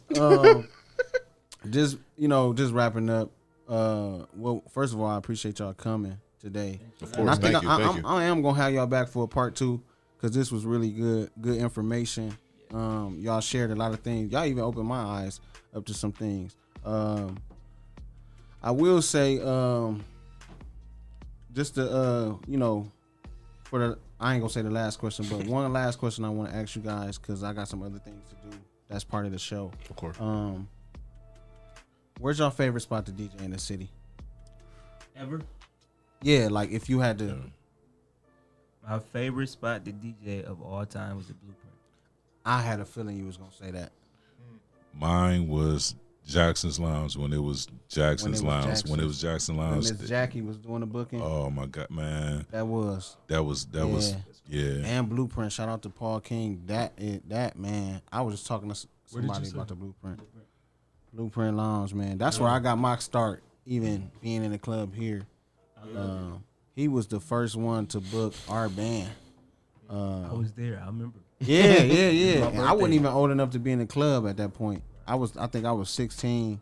just just wrapping up. Well, first of all, I appreciate y'all coming today. Of And I course, think thank you. Thank you. I am gonna have y'all back for a part 2 because this was really good information. Y'all shared a lot of things. Y'all even opened my eyes up to some things. I will say, just to for the I ain't gonna say the last question, but one last question I want to ask you guys because I got some other things to do. That's part of the show. Of course. Where's your favorite spot to DJ in the city? Ever? Yeah, like if you had to. My favorite spot to DJ of all time was the Blueprint. I had a feeling you was gonna say that. Mine was Jackson's Lounge when it was Jackson's When it was Lounge. Jackson's. When it was Jackson When Lounge. Miss Jackie was doing the booking. Oh my God, man. That was. That was yeah. And Blueprint. Shout out to Paul King. That man. I was just talking to Where did you somebody say? about the Blueprint Lounge, man. That's where I got my start, even being in the club here. He was the first one to book our band. I was there. I remember. Yeah. My And I wasn't birthday. even old enough to be in the club at that point. I think I was 16.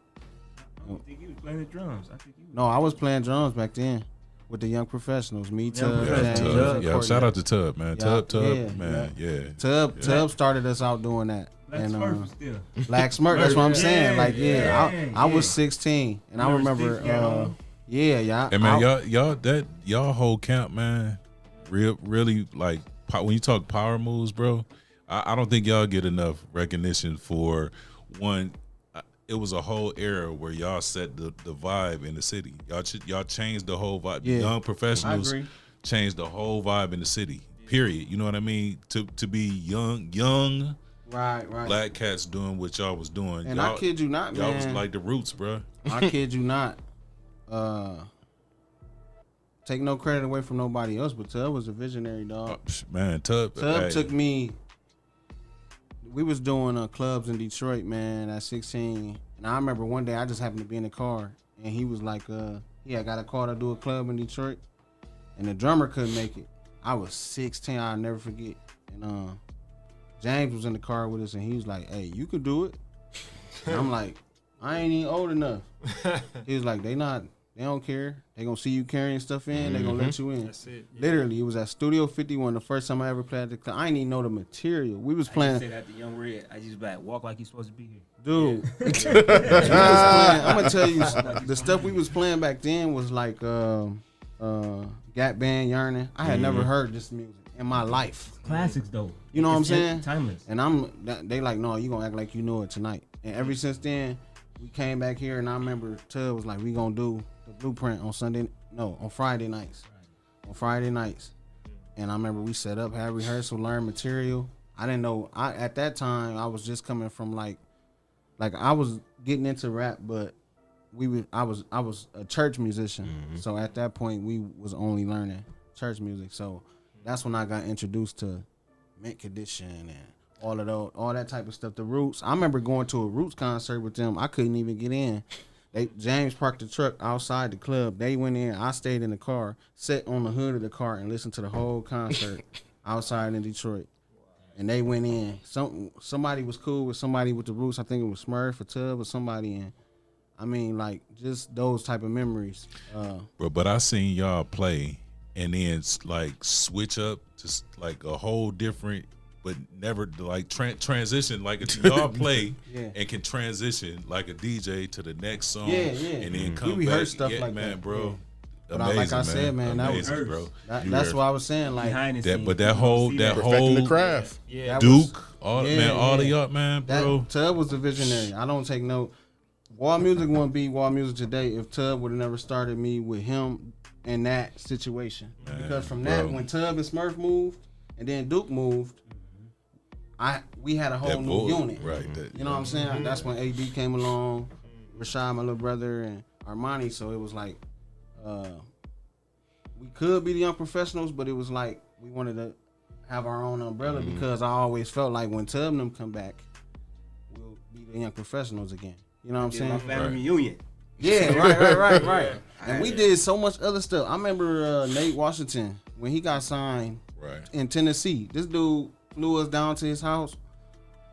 I think he was playing the drums. I think he was. No, I was playing drums back then with the Young Professionals. Me, Tub, Professionals. James, Tub. Tub. Yeah, shout out to Tub, man. Yeah, Tub, yeah, man. Yeah. Tub started us out doing that. Black And, Smurf was still. Black Smurf. That's what I'm saying. Like, Yeah, I was 16, and I Remember remember. Sticks got on? Yeah. And man, y'all whole camp, man, really like when you talk power moves, bro. I don't think y'all get enough recognition for one. it was a whole era where y'all set the vibe in the city. Y'all changed the whole vibe. Yeah, Young professionals I agree. changed the whole vibe in the city. Period. You know what I mean? To be young Right. black cats doing what y'all was doing. And y'all, I kid you not, y'all man. was like the roots, bro. I kid you not. Take no credit away from nobody else, but Tub was a visionary, dog. Man, Tub Took me. We was doing clubs in Detroit, man, at 16. And I remember one day I just happened to be in the car, and he was like, he had got a call to do a club in Detroit, and the drummer couldn't make it. I was 16, I'll never forget. And James was in the car with us, and he was like, "Hey, you could do it." And I'm like, "I ain't even old enough." He was like, They don't care. They gonna see you carrying stuff in. They gonna let you in. That's it. Yeah. Literally, it was at Studio 51. The first time I ever played at the club. I didn't even know the material. We was playing. I just said that to Young Red. I just like walk like you supposed to be here. Dude, we was playing, I'm gonna tell you, the stuff we was playing back then was like Gap Band, Yearning. I had never heard this music in my life. Classics though. You know what I'm saying? Timeless. And they like, no, you gonna act like you know it tonight. And ever since then, we came back here, and I remember Tub was like, we gonna do the Blueprint on Friday nights. On Friday nights. And I remember we set up, had rehearsal, learned material. I didn't know, at that time, I was just coming from like I was getting into rap, but I was a church musician. So at that point, we was only learning church music. So that's when I got introduced to Mint Condition and all that type of stuff. The Roots. I remember going to a Roots concert with them. I couldn't even get in. James parked the truck outside the club. They went in. I stayed in the car, sat on the hood of the car, and listened to the whole concert outside in Detroit. And they went in. Somebody was cool with somebody with the Roots. I think it was Smurf or Tub or somebody. And I mean, like, just those type of memories. But I seen y'all play and then like switch up to like a whole different, but never like transition. Like y'all play and can transition like a DJ to the next song. And then come we rehearse back. stuff like man, that, bro. Yeah. But Amazing, like I said, man, that amazing, was bro. That's what I was saying. Like Behind the That, scenes, but that you whole see whole the craft. Yeah. Duke, all Yeah, of yeah. y'all, man, bro. Tub was the visionary. I don't take no. Wall Music wouldn't be Wall Music today if Tub would have never started me with him in that situation. Man, because from bro. that, when Tub and Smurf moved, and then Duke moved, we had a whole That new voice, unit. right? That, You know what I'm saying? That's when AD came along, Rashad, my little brother, and Armani. So it was like, we could be the Young Professionals, but it was like we wanted to have our own umbrella because I always felt like when Tub and them come back, we'll be the Young Professionals again. You know what I'm My saying? family Right. reunion. Yeah, right. And we did so much other stuff. I remember Nate Washington when he got signed right. in Tennessee. This dude flew us down to his house,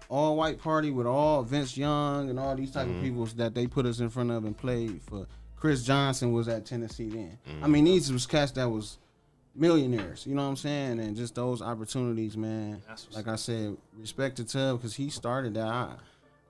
all white party with all Vince Young and all these type of people that they put us in front of and played for. Chris Johnson was at Tennessee then. I mean, these was cats that was millionaires. You know what I'm saying? And just those opportunities, man. Like I said, respect to Tub because he started that.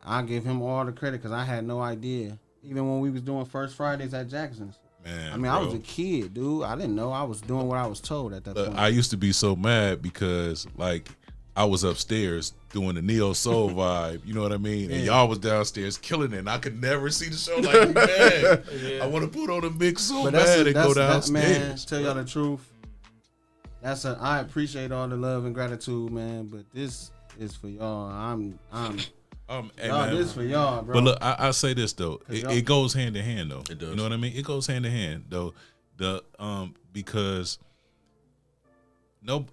I give him all the credit because I had no idea. Even when we was doing First Fridays at Jackson's. Man, I mean, I was a kid, dude. I didn't know. I was doing what I was told at that point. I used to be so mad because like I was upstairs doing the neo soul vibe, you know what I mean? And y'all was downstairs killing it. And I could never see the show. Like, man, I want to put on a mix so bad and go downstairs. Man, tell y'all the truth. I appreciate all the love and gratitude, man. But this is for y'all. Hey, y'all, man. this for y'all, bro. But look, I say this though, it goes hand in hand though. It does. You know what I mean? It goes hand in hand though. Because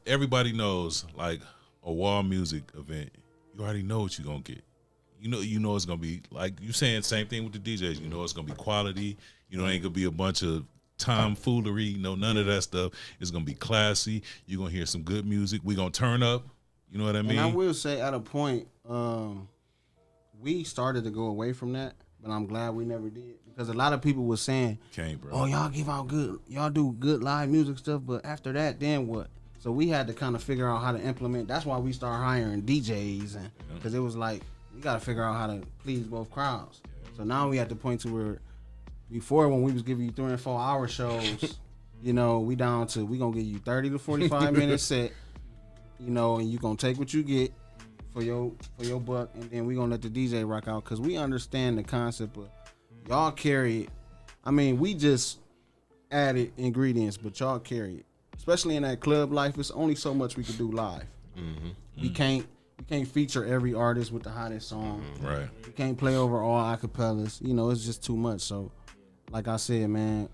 everybody knows like a wall music event, you already know what you're gonna get. You know it's gonna be like you saying same thing with the DJs. You know it's gonna be quality. You know it ain't gonna be a bunch of tomfoolery. You know none of that stuff. It's gonna be classy. You're gonna hear some good music. We gonna turn up. You know what I mean? And I will say at a point, we started to go away from that, but I'm glad we never did because a lot of people was saying, bro. "Oh, y'all y'all do good live music stuff, but after that, then what?" So we had to kind of figure out how to implement. That's why we started hiring DJs, and because it was like we got to figure out how to please both crowds. So now we at the point to where before when we was giving you 3 and 4 hour shows, you know, we down to we gonna give you 30 to 45 minute set, you know, and you gonna take what you get for your buck, and then we gonna let the DJ rock out because we understand the concept of y'all carry it. I mean, we just added ingredients, but y'all carry it. Especially in that club life, it's only so much we can do live. We can't feature every artist with the hottest song. Right. We can't play over all acapellas. You know, it's just too much. So, like I said, man,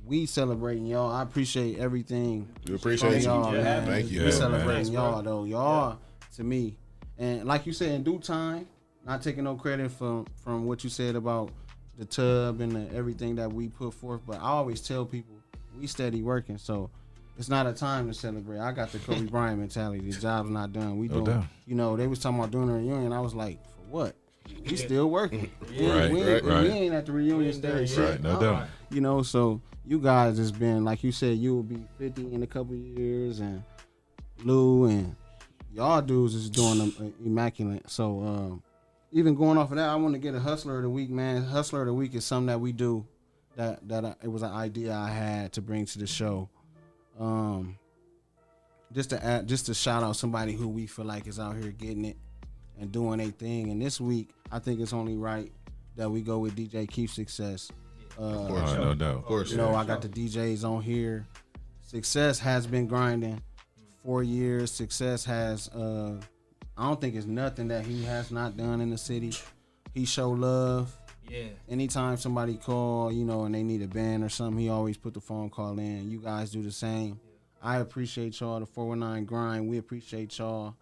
we celebrating y'all. I appreciate everything. We appreciate y'all, you. man. Thank you. We celebrating man. y'all though. Y'all to me, and like you said, in due time. Not taking no credit from what you said about the tub and everything that we put forth, but I always tell people we steady working, so it's not a time to celebrate. I got the Kobe Bryant mentality. The job's not done. We doing, doubt. you know, they was talking about doing a reunion. I was like, for what? We still working. We ain't at the reunion stage. Right, no doubt. You know, so you guys has been, like you said, you will be 50 in a couple of years, and Lou and y'all dudes is doing them immaculate. So even going off of that, I want to get a Hustler of the Week, man. Hustler of the Week is something that we do that it was an idea I had to bring to the show. Just to shout out somebody who we feel like is out here getting it and doing a thing. And this week, I think it's only right that we go with DJ Keith Success. Of course, no doubt. Of course. You know, I got the DJs on here. Success has been grinding 4 years. Success has, I don't think it's nothing that he has not done in the city. He show love. Yeah. Anytime somebody call, you know, and they need a band or something, he always put the phone call in. You guys do the same. I appreciate y'all, the 419 grind. We appreciate y'all.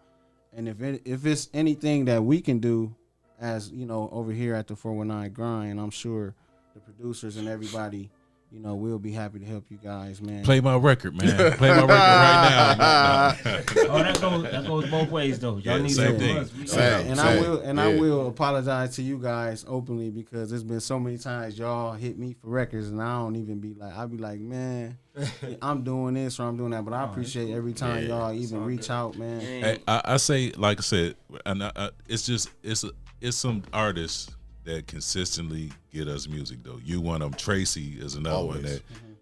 And if it's anything that we can do as, you know, over here at the 419 grind, I'm sure the producers and everybody, you know, we'll be happy to help you guys, man. Play my record, man. Play my record right now. Oh, that goes both ways though. Y'all need same some thing. buzz. I will apologize to you guys openly because there's been so many times y'all hit me for records and I don't even be like, I'll be like, man, I'm doing this or I'm doing that. But I appreciate every time y'all even reach out, man. Hey, I say, like I said, and it's some artists that consistently get us music though. You one of them. Tracy is another one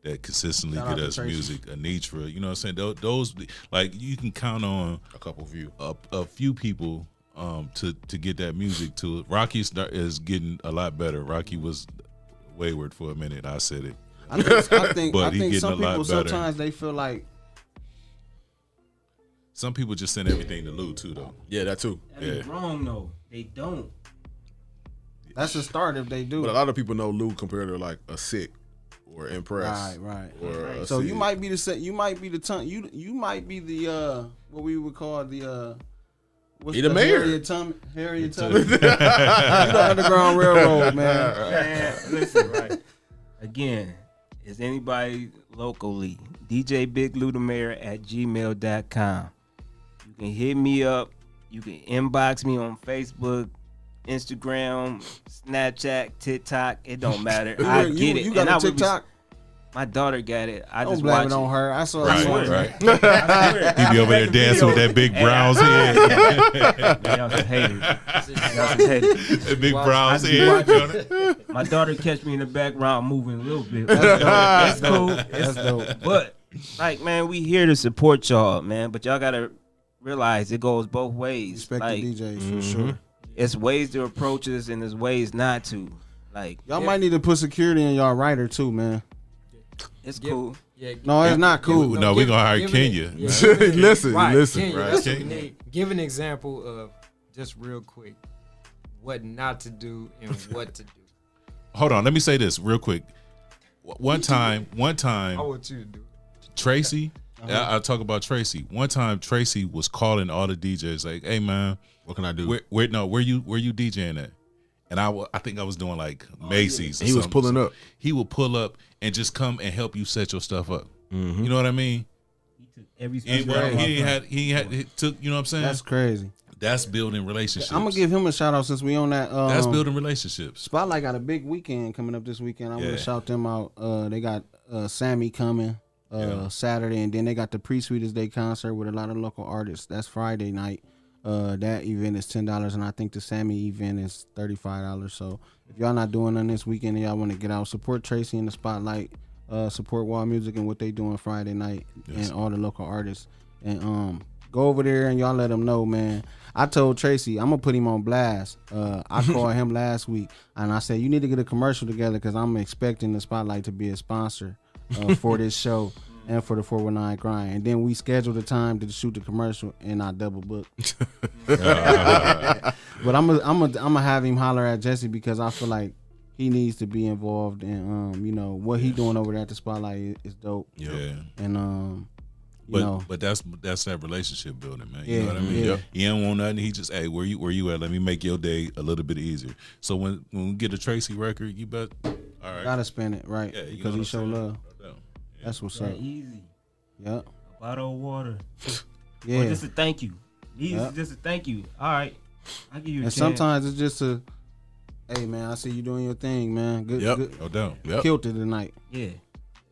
that consistently Shout out get to us Tracy. music. Anitra, you know what I'm saying? Those like you can count on a few people to get that music to it. Rocky is getting a lot better. Rocky was wayward for a minute. I said it. I think But he getting some a lot people better. sometimes they feel like Some people just send everything to Lou too though. Yeah, that too. That is wrong though. They don't. that's a start if they do. But a lot of people know Lou compared to like a Sick or Impress. Right. Or a So you Sid. might be you might be the what we would call the what's He the mayor. Harriet Tubman. The Underground Railroad, man. Man, listen, right. Again, is anybody locally? DJ Big Lou the Mayor at gmail.com. You can hit me up. You can inbox me on Facebook, Instagram, Snapchat, TikTok. It don't matter. I get it. You got And I a would be- TikTok? My daughter got it. I Don't just blame watch it on her. I saw Right, it. right. I swear. He be over there dancing with that big brown's head. Man, y'all some haters. Y'all some haters. That big brown's I be head. My daughter catch me in the background moving a little bit. That's cool. That's dope. But like, man, we here to support y'all, man. But y'all gotta realize it goes both ways. Respect Like, the DJs for sure. it's ways to approach us and there's ways not to. Like, Y'all might need to put security in y'all writer too, man. it's cool. Yeah, No, it's not cool. No, we gonna hire give Kenya. it- yeah, give it- Listen, right, listen. Kenya, Right, that's what we Kenya. need. Give an example of, just real quick, what not to do and what to do. Hold on, let me say this real quick. One time, I want you to do it. Tracy, I'll talk about Tracy. One time, Tracy was calling all the DJs like, "Hey man, What can I do? where you DJing at?" And I think I was doing like Macy's. or He was something. pulling up. He would pull up and just come and help you set your stuff up. You know what I mean? He took every And he took. You know what I'm saying? That's crazy. That's building relationships. I'm gonna give him a shout out since we on that. That's building relationships. Spotlight got a big weekend coming up this weekend. I want Yeah. to shout them out. They got Sammy coming Saturday, and then they got the Pre-Sweetest Day concert with a lot of local artists. That's Friday night. That event is $10, and I think the Sammy event is $35. So if y'all not doing none this weekend and y'all want to get out, support Tracy in the Spotlight. Support Wall Music and what they doing Friday night and all the local artists. And Go over there and y'all let him know, man. I told Tracy I'm gonna put him on blast. I called him last week and I said you need to get a commercial together because I'm expecting the Spotlight to be a sponsor for this show and for the 419 Grind. And then we scheduled a time to shoot the commercial and I double booked. But I'm gonna have him holler at Jesse because I feel like he needs to be involved in you know what he doing over there at the Spotlight is dope. Yeah. And you know. But that's that relationship building, man. You Yeah, know what I mean? yeah. He don't want nothing. He just, hey, where you at? Let me make your day a little bit easier. So when we get a Tracy record, you bet. All right. Gotta spin it, right? Yeah, you because know he show what I'm love. saying? Yeah. That's what's That up. easy. Yep. A bottle of water. Yeah. Or just a thank you. Easy, Yep. just a thank you. All right. I'll give you a And chance. sometimes it's just a, hey man, I see you doing your thing, man. Good, Yep. good. No doubt. Yep. Killed it tonight. Yeah.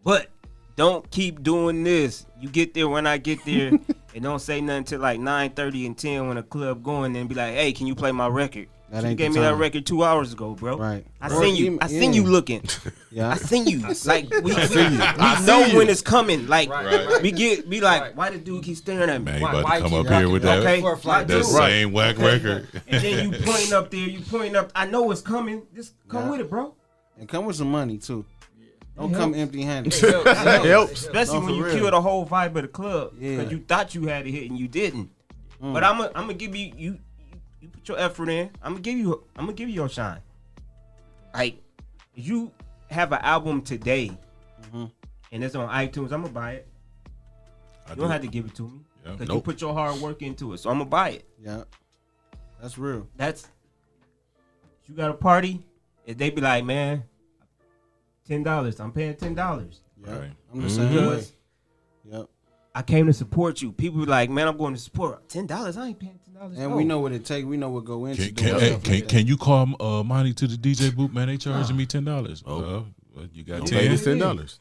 But don't keep doing this. You get there when I get there and don't say nothing till like 9:30 and 10 when the club going and be like, hey, can you play my record? That You ain't gave the me that time. record 2 hours ago, bro. Right. I Or seen you. even- I seen yeah. you looking. Yeah. I seen you. Like we I know see you. when it's coming. Like Right. be like, Right. why the dude keep staring at me? Man, he Why- about why to come keep up here rocking with that? that, Okay. For a flight, that dude. same whack record. And then you pointing up there. You pointing up. I know it's coming. Just come Yeah. with it, bro. And come with some money too. Don't It come helps. empty-handed. Helps. Especially No, when for you real. kill the whole vibe of the club Yeah. because you thought you had it hit and you didn't. But I'm gonna give you put your effort in. I'm gonna give you your shine. Like you have an album today and it's on iTunes. I'm gonna buy it. I You do. don't have to give it to me Yeah. because you Nope. put your hard work into it. So I'm gonna buy it. Yeah. That's real. That's you got a party. If they be like, man, $10. I'm paying $10 Yeah. Right. I'm the same way. because Yep. I came to support you. People be like, man, I'm going to support. $10? I ain't paying $10. And we know what it take. We know what go into Can, doing can, stuff hey, like that. can you call Monty to the DJ booth, man? They charging me $10. Oh, well, you got Pay 10. this $10.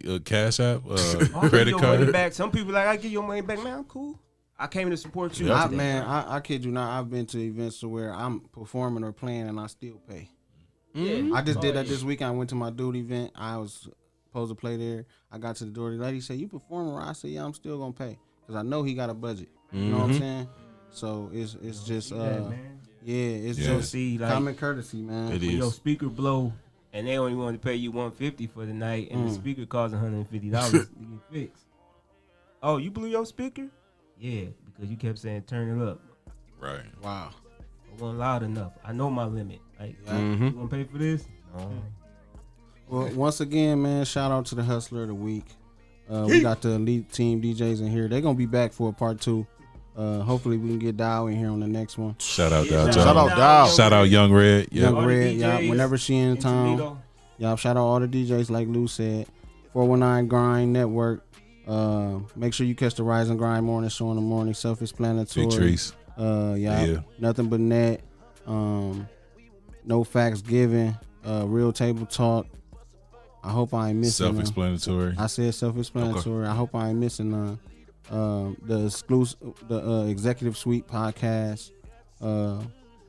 Yep. Cash app, I'll give credit your money card. back. Some people like, I give your money back, man. I'm cool. I came to support you. I, today. man, I kid you not. I've been to events to where I'm performing or playing and I still pay. I just did that this weekend. I went to my dude event. I was supposed to play there. I got to the door. The lady said, "You performing?" I said, "Yeah, I'm still gonna pay because I know he got a budget." You know what I'm saying? So it's just man. yeah, it's Yeah. just See, like, common courtesy, man. It when your is. speaker blow and they only want to pay you $150 for the night, and the speaker costs $150 to get fixed. Oh, you blew your speaker? Yeah, because you kept saying turn it up. Right. Wow. I wasn't loud enough. I know my limit. Like, Yeah. you gonna pay for this? No. Well, once again, man, shout out to the Hustler of the Week. We got the elite team DJs in here. They're gonna be back for a part 2. Hopefully we can get Dow in here on the next one. Shout out Yeah, Dow Shout out Jones. Dow. Shout out Young Red. Yeah. Young All the Red, yeah. DJs Whenever she in town, Toledo. y'all shout out all the DJs like Lou said. 419 Grind Network. Make sure you catch the Rise and Grind morning show in the morning. Self-explanatory. Big trees. Yeah. Nothing but net. No facts given. Real table talk. I hope I ain't missing none. Self-explanatory. I said self-explanatory. I hope I ain't missing none. The exclusive, the executive suite podcast,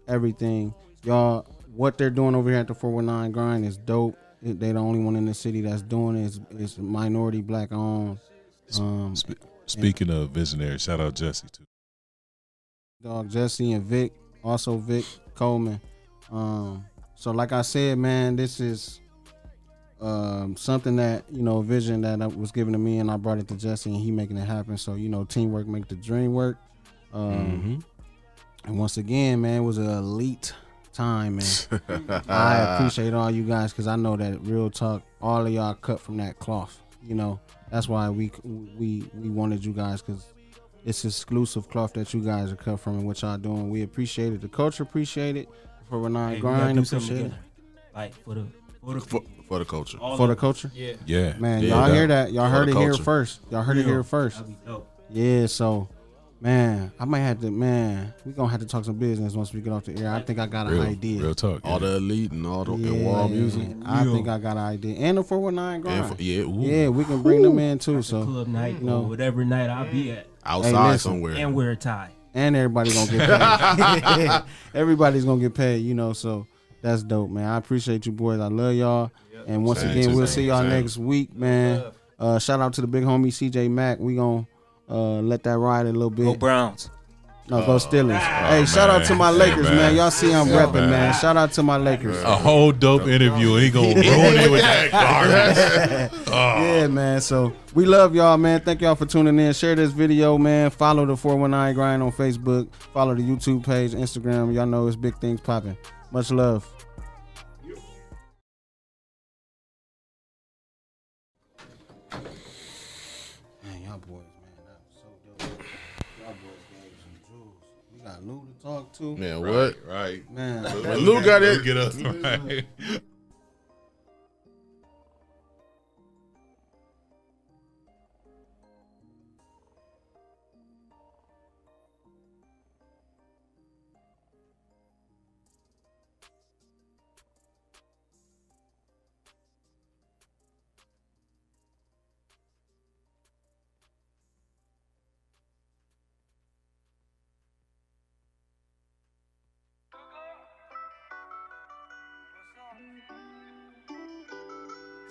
everything, y'all. What they're doing over here at the 419 Grind is dope. They the only one in the city that's doing it. It's minority black owned. Speaking of visionary, shout out Jesse too. Dog Jesse and Vic, also Vic Coleman. So like I said, man, this is something that, you know, a vision that was given to me, and I brought it to Jesse, and he making it happen. So, you know, teamwork make the dream work. And once again, man, it was an elite time, man. I appreciate all you guys because I know that real talk, all of y'all cut from that cloth. You know, that's why we wanted you guys, because it's exclusive cloth that you guys are cut from and what y'all doing. We appreciate it. The culture appreciate it. For Renee Hey, we gotta Grind, do something appreciate it. together. Like for the For the culture. all For of the it. culture. Yeah. Yeah. Man, Yeah, y'all that- hear that? Y'all for heard the it here culture. first. Y'all heard it here first. That'd be dope. Yeah, so, man, I might have to, man, we going to have to talk some business once we get off the air. I think I got an idea. Real talk. All the elite and all the Yeah, and wall music. I think I got an idea. And the 419 Grind. Ooh. Yeah, we can bring them in too. So, Club night you know. or whatever night I'll be at. Outside listen, somewhere. And wear a tie. and everybody going to get paid. Everybody's going to get paid, you know, so that's dope, man. I appreciate you boys. I love y'all. And once Same, again, we'll same, see y'all same. next week, man. Shout out to the big homie CJ Mack. We gonna Let that ride a little bit. Go Browns. No, go Steelers. Hey, shout out to my Lakers, man. Y'all see I'm repping, man. Shout out to my Lakers. A whole dope interview, and he gonna ruin it with that garbage. Yeah, man. So we love y'all, man. Thank y'all for tuning in. Share this video, man. Follow the 419 Grind on Facebook. Follow the YouTube page, Instagram. Y'all know it's big things popping. Much love. Man, y'all boys, man, that was so dope. Y'all boys gave some jewels. We got Lou to talk to. Man, what? Right. Man, Lou got it. Get us right.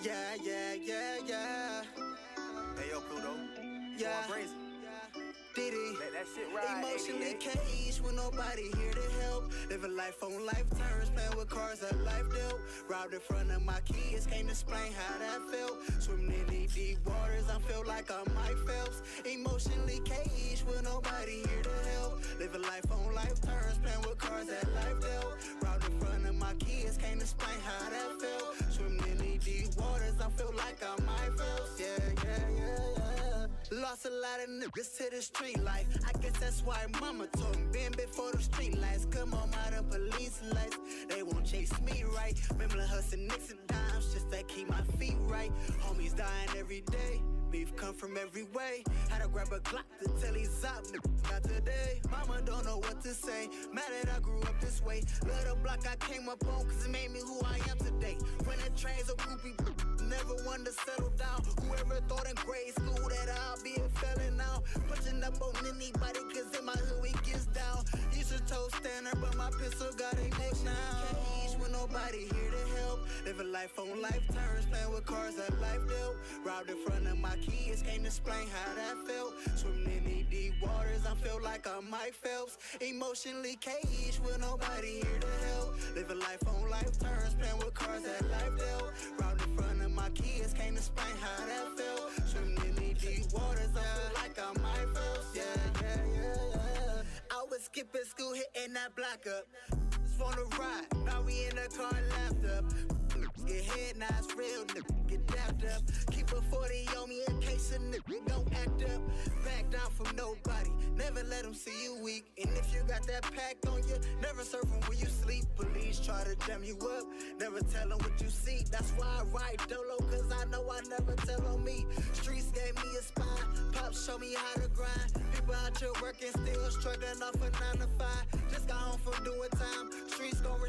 Yeah, yeah, yeah, yeah. Hey, yo, Pluto. Yeah. Going crazy. Diddy. Let that shit ride. Emotionally 88. caged with nobody here to help. Living life on life terms, playing with cards that life dealt. Robbed in front of my kids, can't explain how that felt. Swimming in these deep waters, I feel like I'm Mike Phelps. Emotionally caged with nobody here to help. Living life on life terms, playing with cards that life dealt. Robbed in front of my kids, can't explain how that felt. Swimming in these deep waters, I feel like I'm Mike Phelps. Yeah, yeah, yeah, yeah. Lost a lot of niggas to the street life. I guess that's why mama told me, been before the street lights. Come on out of police lights, they won't chase me right. Remember hustling nicks and dimes just to keep my feet right. Homies dying every day, beef come from every way. Had to grab a clock to tell these up, not today. Mama don't know what to say, mad that I grew up this way. Love the block I came up on, cause it made me who I am today. Running trains of groupie, never wanted to settle down. Whoever thought in grade school that I'll be a felon now. Pushing up on anybody, cause in my hood we gets down. Used to toe standard, but my pistol got a neck now. Cage with nobody here to help. Living life on life terms, playing with cards that life dealt. Robbed in front of my kids, can't explain how that felt. Swimming in these deep waters, I feel like I'm Mike Phelps. Emotionally caged with nobody here to help. Living life on life terms, playing with cards that life dealt. Robbed in front of my kids, can't explain how that felt. Swimming in these deep waters, I feel like I'm Mike Phelps. Yeah, yeah, yeah, yeah. I was skipping school, hitting that block up. Just wanna ride, now we in the car and laughed up. Get head, now it's real, nigga, get dapped up. Keep a 40 on me in case a nigga don't act up. Back down from nobody, never let them see you weak. And if you got that pack on you, never serve them when you sleep. Police try to jam you up, never tell them what you see. That's why I ride dolo, cause I know I never tell on me. Streets gave me a spine, pops show me how to grind. People out here working, still struggling off a 9 to 5. Just got home from doing time, streets gon'